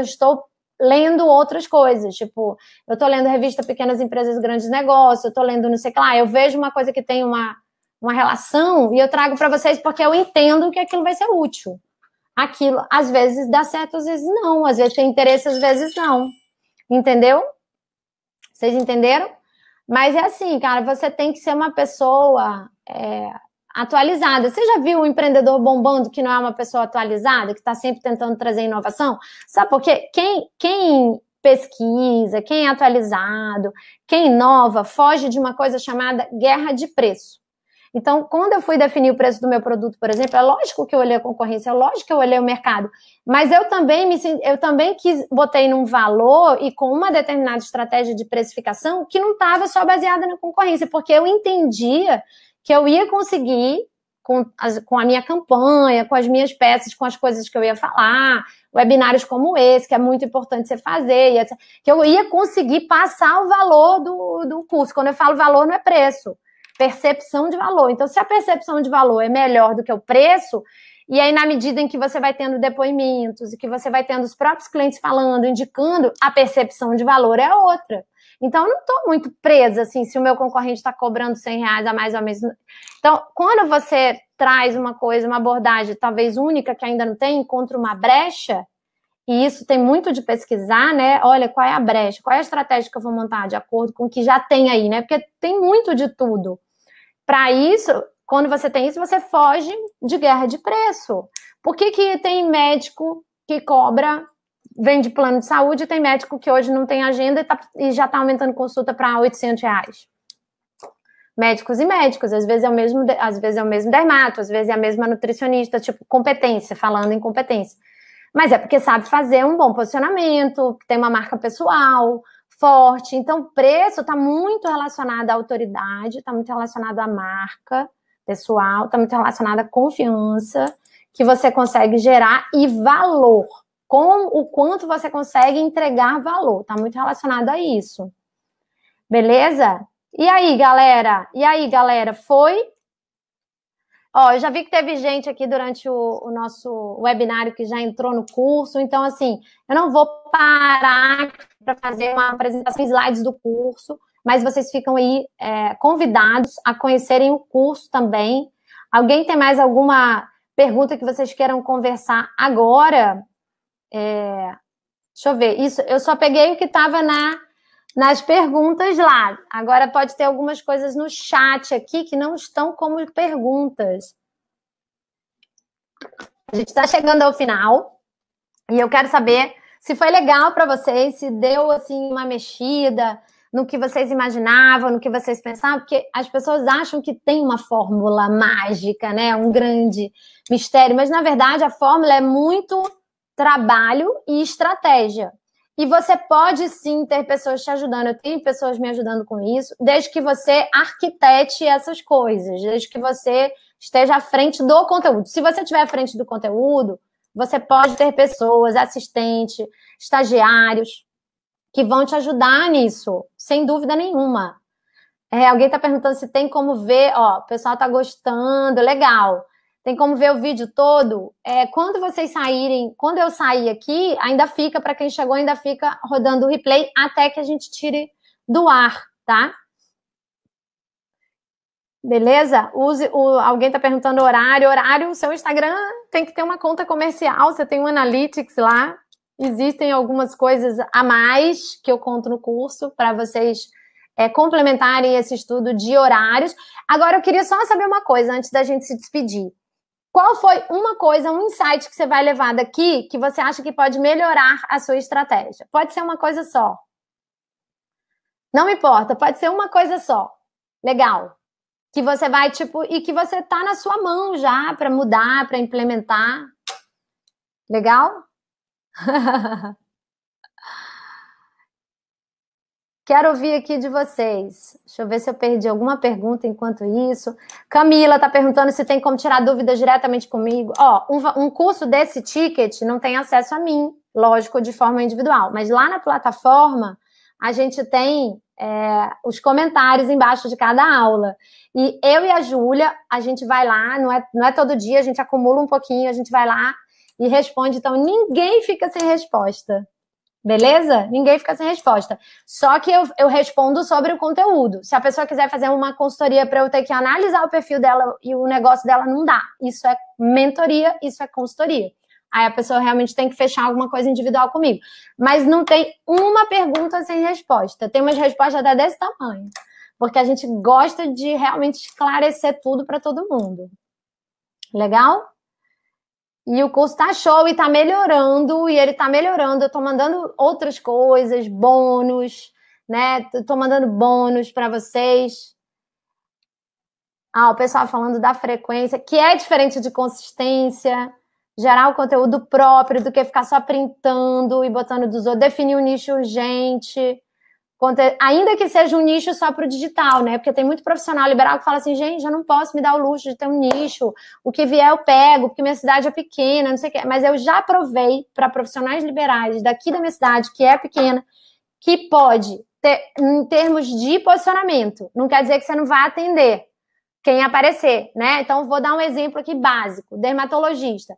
estou lendo outras coisas, tipo, eu estou lendo revista Pequenas Empresas, Grandes Negócios, eu estou lendo não sei o que lá, eu vejo uma coisa que tem uma relação e eu trago para vocês porque eu entendo que aquilo vai ser útil. Aquilo, às vezes, dá certo, às vezes não, às vezes tem interesse, às vezes não. Entendeu? Vocês entenderam? Mas é assim, cara, você tem que ser uma pessoa atualizada. Você já viu um empreendedor bombando que não é uma pessoa atualizada, que está sempre tentando trazer inovação? Sabe por quê? Quem pesquisa, quem é atualizado, quem inova, foge de uma coisa chamada guerra de preço. Então, quando eu fui definir o preço do meu produto, por exemplo, é lógico que eu olhei a concorrência, é lógico que eu olhei o mercado, mas eu também botei num valor e com uma determinada estratégia de precificação que não estava só baseada na concorrência, porque eu entendia que eu ia conseguir, com a minha campanha, com as minhas peças, com as coisas que eu ia falar, webinários como esse, que é muito importante você fazer, que eu ia conseguir passar o valor do curso. Quando eu falo valor, não é preço. Percepção de valor. Então, se a percepção de valor é melhor do que o preço, e aí na medida em que você vai tendo depoimentos e que você vai tendo os próprios clientes falando, indicando, a percepção de valor é outra. Então, eu não estou muito presa, assim, se o meu concorrente está cobrando R$100 a mais ou menos. Então, quando você traz uma coisa, uma abordagem talvez única que ainda não tem, encontra uma brecha, e isso tem muito de pesquisar, né? Olha, qual é a brecha? Qual é a estratégia que eu vou montar de acordo com o que já tem aí, né? Porque tem muito de tudo. Para isso, quando você tem isso, você foge de guerra de preço. Por que tem médico que cobra, vende plano de saúde, e tem médico que hoje não tem agenda e já está aumentando consulta para R$800? Médicos e médicos, às vezes é o mesmo dermato, às vezes é a mesma nutricionista, tipo competência, falando em competência. Mas é porque sabe fazer um bom posicionamento, tem uma marca pessoal forte. Então, preço está muito relacionado à autoridade, está muito relacionado à marca pessoal, está muito relacionado à confiança que você consegue gerar e valor. Com o quanto você consegue entregar valor. Está muito relacionado a isso. Beleza? E aí, galera? Foi? Ó, eu já vi que teve gente aqui durante o nosso webinário que já entrou no curso. Então, assim, eu não vou parar para fazer uma apresentação de slides do curso, mas vocês ficam aí convidados a conhecerem o curso também. Alguém tem mais alguma pergunta que vocês queiram conversar agora? Deixa eu ver. Isso, eu só peguei o que estava nas perguntas lá. Agora pode ter algumas coisas no chat aqui que não estão como perguntas. A gente está chegando ao final e eu quero saber se foi legal para vocês, se deu assim uma mexida no que vocês imaginavam, no que vocês pensavam, porque as pessoas acham que tem uma fórmula mágica, né? Um grande mistério, mas na verdade a fórmula é muito trabalho e estratégia. E você pode sim ter pessoas te ajudando, eu tenho pessoas me ajudando com isso, desde que você arquitete essas coisas, desde que você esteja à frente do conteúdo. Se você estiver à frente do conteúdo, você pode ter pessoas, assistentes, estagiários, que vão te ajudar nisso, sem dúvida nenhuma. Alguém está perguntando se tem como ver, ó, o pessoal está gostando, legal. Tem como ver o vídeo todo? Quando vocês saírem, quando eu sair aqui, ainda fica, para quem chegou, ainda fica rodando o replay até que a gente tire do ar, tá? Beleza? Alguém está perguntando horário. Horário, o seu Instagram tem que ter uma conta comercial, você tem um Analytics lá. Existem algumas coisas a mais que eu conto no curso para vocês complementarem esse estudo de horários. Agora, eu queria só saber uma coisa antes da gente se despedir. Qual foi uma coisa, um insight que você vai levar daqui que você acha que pode melhorar a sua estratégia? Pode ser uma coisa só. Não importa, pode ser uma coisa só. Legal. Que você vai, e que você tá na sua mão já para mudar, para implementar. Legal? Quero ouvir aqui de vocês. Deixa eu ver se eu perdi alguma pergunta enquanto isso. Camila tá perguntando se tem como tirar dúvidas diretamente comigo. Ó, um curso desse ticket não tem acesso a mim, lógico, de forma individual. Mas lá na plataforma, a gente tem os comentários embaixo de cada aula. E eu e a Júlia, a gente vai lá, não é todo dia, a gente acumula um pouquinho, a gente vai lá e responde. Então, ninguém fica sem resposta. Beleza? Ninguém fica sem resposta. Só que eu respondo sobre o conteúdo. Se a pessoa quiser fazer uma consultoria para eu ter que analisar o perfil dela e o negócio dela, não dá. Isso é mentoria, isso é consultoria. Aí a pessoa realmente tem que fechar alguma coisa individual comigo. Mas não tem uma pergunta sem resposta. Tem umas respostas até desse tamanho. Porque a gente gosta de realmente esclarecer tudo para todo mundo. Legal? E o curso tá show e tá melhorando, e ele tá melhorando. Eu tô mandando outras coisas, bônus, né? Tô mandando bônus para vocês. O pessoal falando da frequência, que é diferente de consistência, gerar o conteúdo próprio do que ficar só printando e botando dos outros, definir um nicho urgente. Ainda que seja um nicho só para o digital, né? Porque tem muito profissional liberal que fala assim, gente, eu não posso me dar o luxo de ter um nicho, o que vier eu pego, porque minha cidade é pequena, não sei o quê. Mas eu já provei para profissionais liberais daqui da minha cidade, que é pequena, que pode ter, em termos de posicionamento, não quer dizer que você não vai atender quem aparecer, né? Então, vou dar um exemplo aqui básico, dermatologista.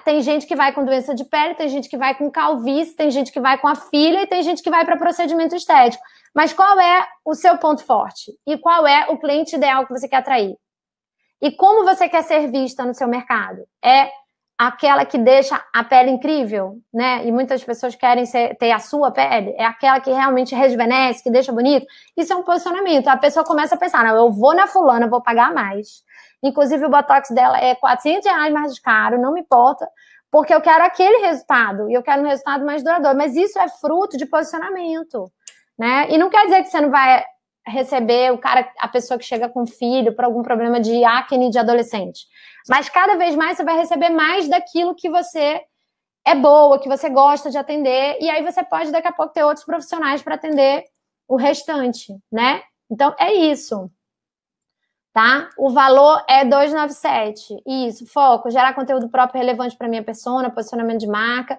Tem gente que vai com doença de pele, tem gente que vai com calvície, tem gente que vai com a filha e tem gente que vai para procedimento estético. Mas qual é o seu ponto forte? E qual é o cliente ideal que você quer atrair? E como você quer ser vista no seu mercado? É aquela que deixa a pele incrível, né? E muitas pessoas querem ter a sua pele. É aquela que realmente rejuvenesce, que deixa bonito. Isso é um posicionamento. A pessoa começa a pensar, não, eu vou na fulana, vou pagar mais. Inclusive, o Botox dela é R$400 mais caro, não me importa, porque eu quero aquele resultado, e eu quero um resultado mais duradouro. Mas isso é fruto de posicionamento, né? E não quer dizer que você não vai receber a pessoa que chega com filho por algum problema de acne de adolescente. Mas cada vez mais você vai receber mais daquilo que você é boa, que você gosta de atender, e aí você pode, daqui a pouco, ter outros profissionais para atender o restante, né? Então, é isso. Tá? O valor é 297. Isso, foco, gerar conteúdo próprio relevante para minha persona, posicionamento de marca.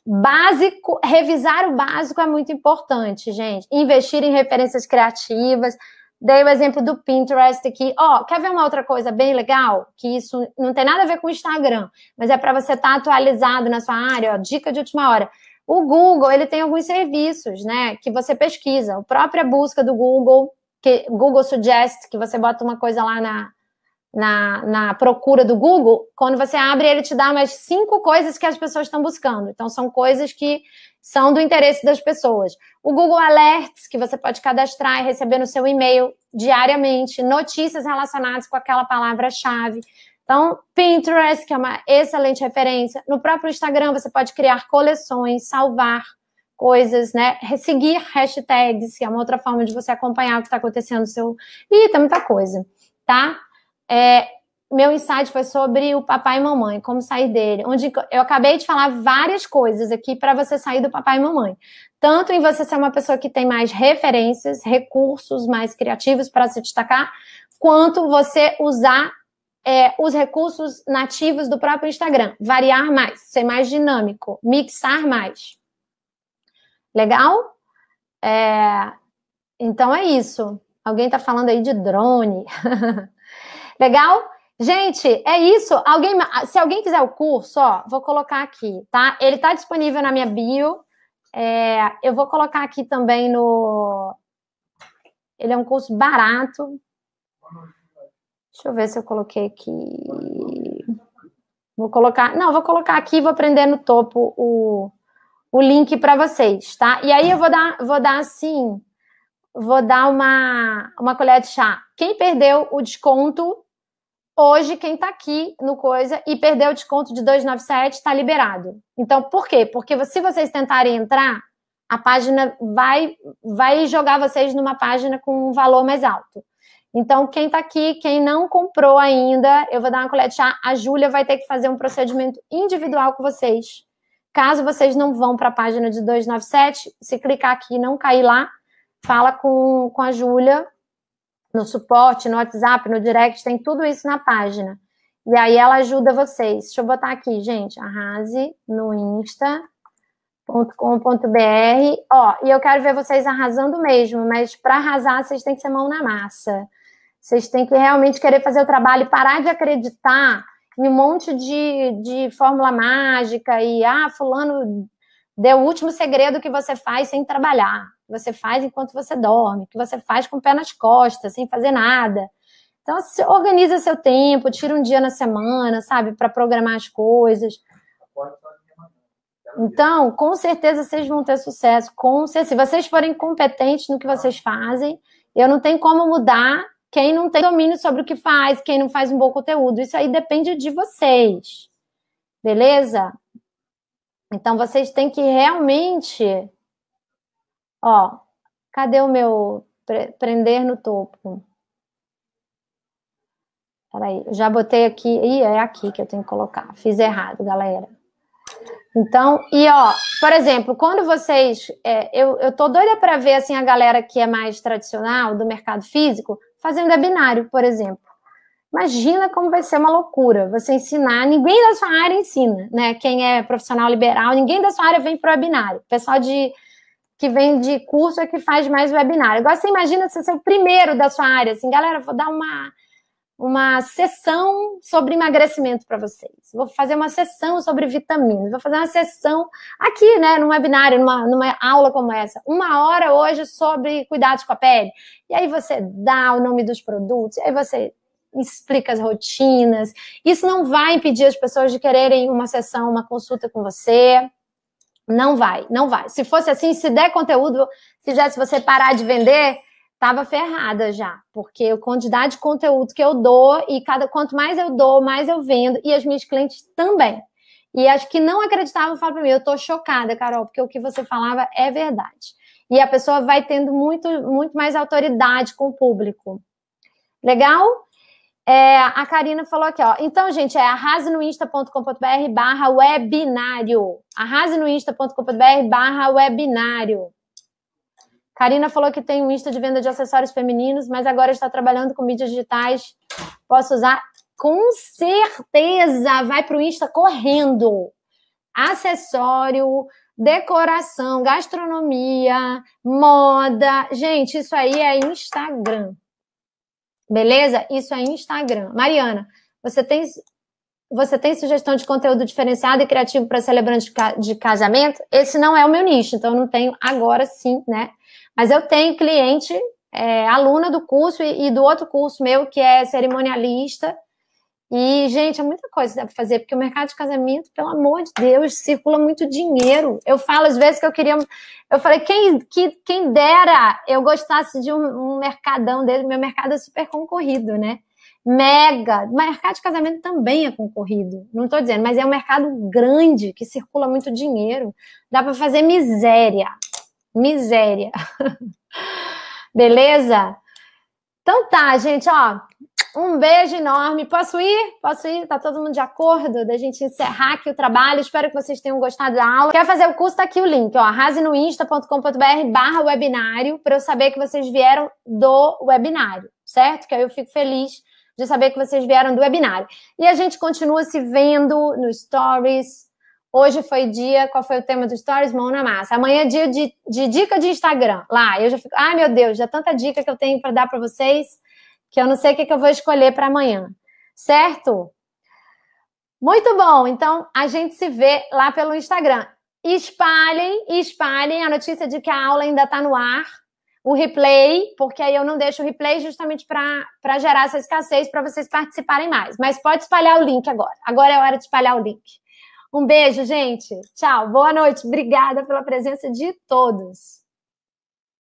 Básico, revisar o básico é muito importante, gente. Investir em referências criativas. Dei o exemplo do Pinterest aqui. Quer ver uma outra coisa bem legal? Que isso não tem nada a ver com o Instagram, mas é para você estar atualizado na sua área. Dica de última hora. O Google, ele tem alguns serviços, né? Que você pesquisa. A própria busca do Google, Google Suggest, que você bota uma coisa lá na procura do Google, quando você abre, ele te dá umas 5 coisas que as pessoas estão buscando. Então, são coisas que são do interesse das pessoas. O Google Alerts, que você pode cadastrar e receber no seu e-mail diariamente, notícias relacionadas com aquela palavra-chave. Então, Pinterest, que é uma excelente referência. No próprio Instagram, você pode criar coleções, salvar coisas, né? Seguir hashtags, que é uma outra forma de você acompanhar o que está acontecendo no seu... Tem muita coisa, tá? Meu insight foi sobre o papai e mamãe, como sair dele. Onde eu acabei de falar várias coisas aqui para você sair do papai e mamãe. Tanto em você ser uma pessoa que tem mais referências, recursos mais criativos para se destacar, quanto você usar os recursos nativos do próprio Instagram. Variar mais, ser mais dinâmico, mixar mais. Legal? Então é isso. Alguém está falando aí de drone. Legal? Gente, é isso. Se alguém quiser o curso, vou colocar aqui, tá? Ele está disponível na minha bio. Eu vou colocar aqui também Ele é um curso barato. Deixa eu ver se eu coloquei aqui. Vou colocar aqui e vou prender no topo o link para vocês, tá? E aí eu vou dar uma colher de chá. Quem perdeu o desconto, hoje, quem tá aqui no Coisa e perdeu o desconto de 297, está liberado. Então, por quê? Porque se vocês tentarem entrar, a página vai jogar vocês numa página com um valor mais alto. Então, quem está aqui, quem não comprou ainda, eu vou dar uma colher de chá. A Júlia vai ter que fazer um procedimento individual com vocês. Caso vocês não vão para a página de 297, se clicar aqui e não cair lá, fala com a Júlia no suporte, no WhatsApp, no direct, tem tudo isso na página. E aí ela ajuda vocês. Deixa eu botar aqui, gente, arrase no insta.com.br. Ó, e eu quero ver vocês arrasando mesmo, mas para arrasar, vocês têm que ser mão na massa. Vocês têm que realmente querer fazer o trabalho e parar de acreditar em um monte de fórmula mágica e, fulano deu o último segredo que você faz sem trabalhar, que você faz enquanto você dorme, que você faz com o pé nas costas, sem fazer nada. Então, organiza seu tempo, tira um dia na semana, sabe, para programar as coisas. Então, com certeza vocês vão ter sucesso. Se vocês forem competentes no que vocês fazem, eu não tenho como mudar quem não tem domínio sobre o que faz, quem não faz um bom conteúdo. Isso aí depende de vocês. Beleza? Então, vocês têm que realmente... Ó, cadê o meu prender no topo? Peraí, eu já botei aqui. Ih, é aqui que eu tenho que colocar. Fiz errado, galera. Então, por exemplo, quando vocês... eu tô doida para ver, assim, a galera que é mais tradicional, do mercado físico, fazendo webinário, por exemplo. Imagina como vai ser uma loucura você ensinar. Ninguém da sua área ensina, né? Quem é profissional liberal, ninguém da sua área vem para o webinário. O pessoal que vem de curso é que faz mais webinário. Agora, você imagina você ser o primeiro da sua área, assim, galera, vou dar uma sessão sobre emagrecimento para vocês. Vou fazer uma sessão sobre vitaminas. Vou fazer uma sessão aqui, né, num webinário, numa aula como essa. 1 hora hoje sobre cuidados com a pele. E aí você dá o nome dos produtos, e aí você explica as rotinas. Isso não vai impedir as pessoas de quererem uma sessão, uma consulta com você. Não vai, não vai. Se fosse assim, se der conteúdo, fizesse você parar de vender, estava ferrada já, porque a quantidade de conteúdo que eu dou e quanto mais eu dou, mais eu vendo, e as minhas clientes também. E as que não acreditavam falam para mim, eu tô chocada, Carol, porque o que você falava é verdade. E a pessoa vai tendo muito, muito mais autoridade com o público. Legal? A Karina falou aqui, ó. Então, gente, arrasenoinsta.com.br/webinário. arrasenoinsta.com.br/webinário. Karina falou que tem um Insta de venda de acessórios femininos, mas agora está trabalhando com mídias digitais. Posso usar? Com certeza! Vai para o Insta correndo. Acessório, decoração, gastronomia, moda. Gente, isso aí é Instagram. Beleza? Isso é Instagram. Mariana, você tem sugestão de conteúdo diferenciado e criativo para celebrantes de casamento? Esse não é o meu nicho, então eu não tenho agora sim, né? Mas eu tenho cliente, aluna do curso e do outro curso meu, que é cerimonialista. E, gente, é muita coisa que dá para fazer, porque o mercado de casamento, pelo amor de Deus, circula muito dinheiro. Eu falo, às vezes, que eu queria... Eu falei, quem dera eu gostasse de um mercadão dele. Meu mercado é super concorrido, né? Mega. O mercado de casamento também é concorrido. Não estou dizendo, mas é um mercado grande, que circula muito dinheiro. Dá para fazer miséria. Miséria. Beleza? Então tá, gente, ó. Um beijo enorme. Posso ir? Posso ir? Tá todo mundo de acordo da gente encerrar aqui o trabalho? Espero que vocês tenham gostado da aula. Quer fazer o curso? Tá aqui o link, ó. arrasenoinsta.com.br/webinário, para eu saber que vocês vieram do webinário, certo? Que aí eu fico feliz de saber que vocês vieram do webinário. E a gente continua se vendo no Stories. Hoje foi dia... Qual foi o tema do Stories? Mão na massa. Amanhã é dia de dica de Instagram. Lá, eu já fico... Ai, meu Deus, já tanta dica que eu tenho para dar para vocês, que eu não sei o que eu vou escolher para amanhã. Certo? Muito bom. Então, a gente se vê lá pelo Instagram. Espalhem a notícia de que a aula ainda está no ar. o replay, porque aí eu não deixo o replay justamente para gerar essa escassez, para vocês participarem mais. Mas pode espalhar o link agora. Agora é a hora de espalhar o link. Um beijo, gente. Tchau. Boa noite. Obrigada pela presença de todos.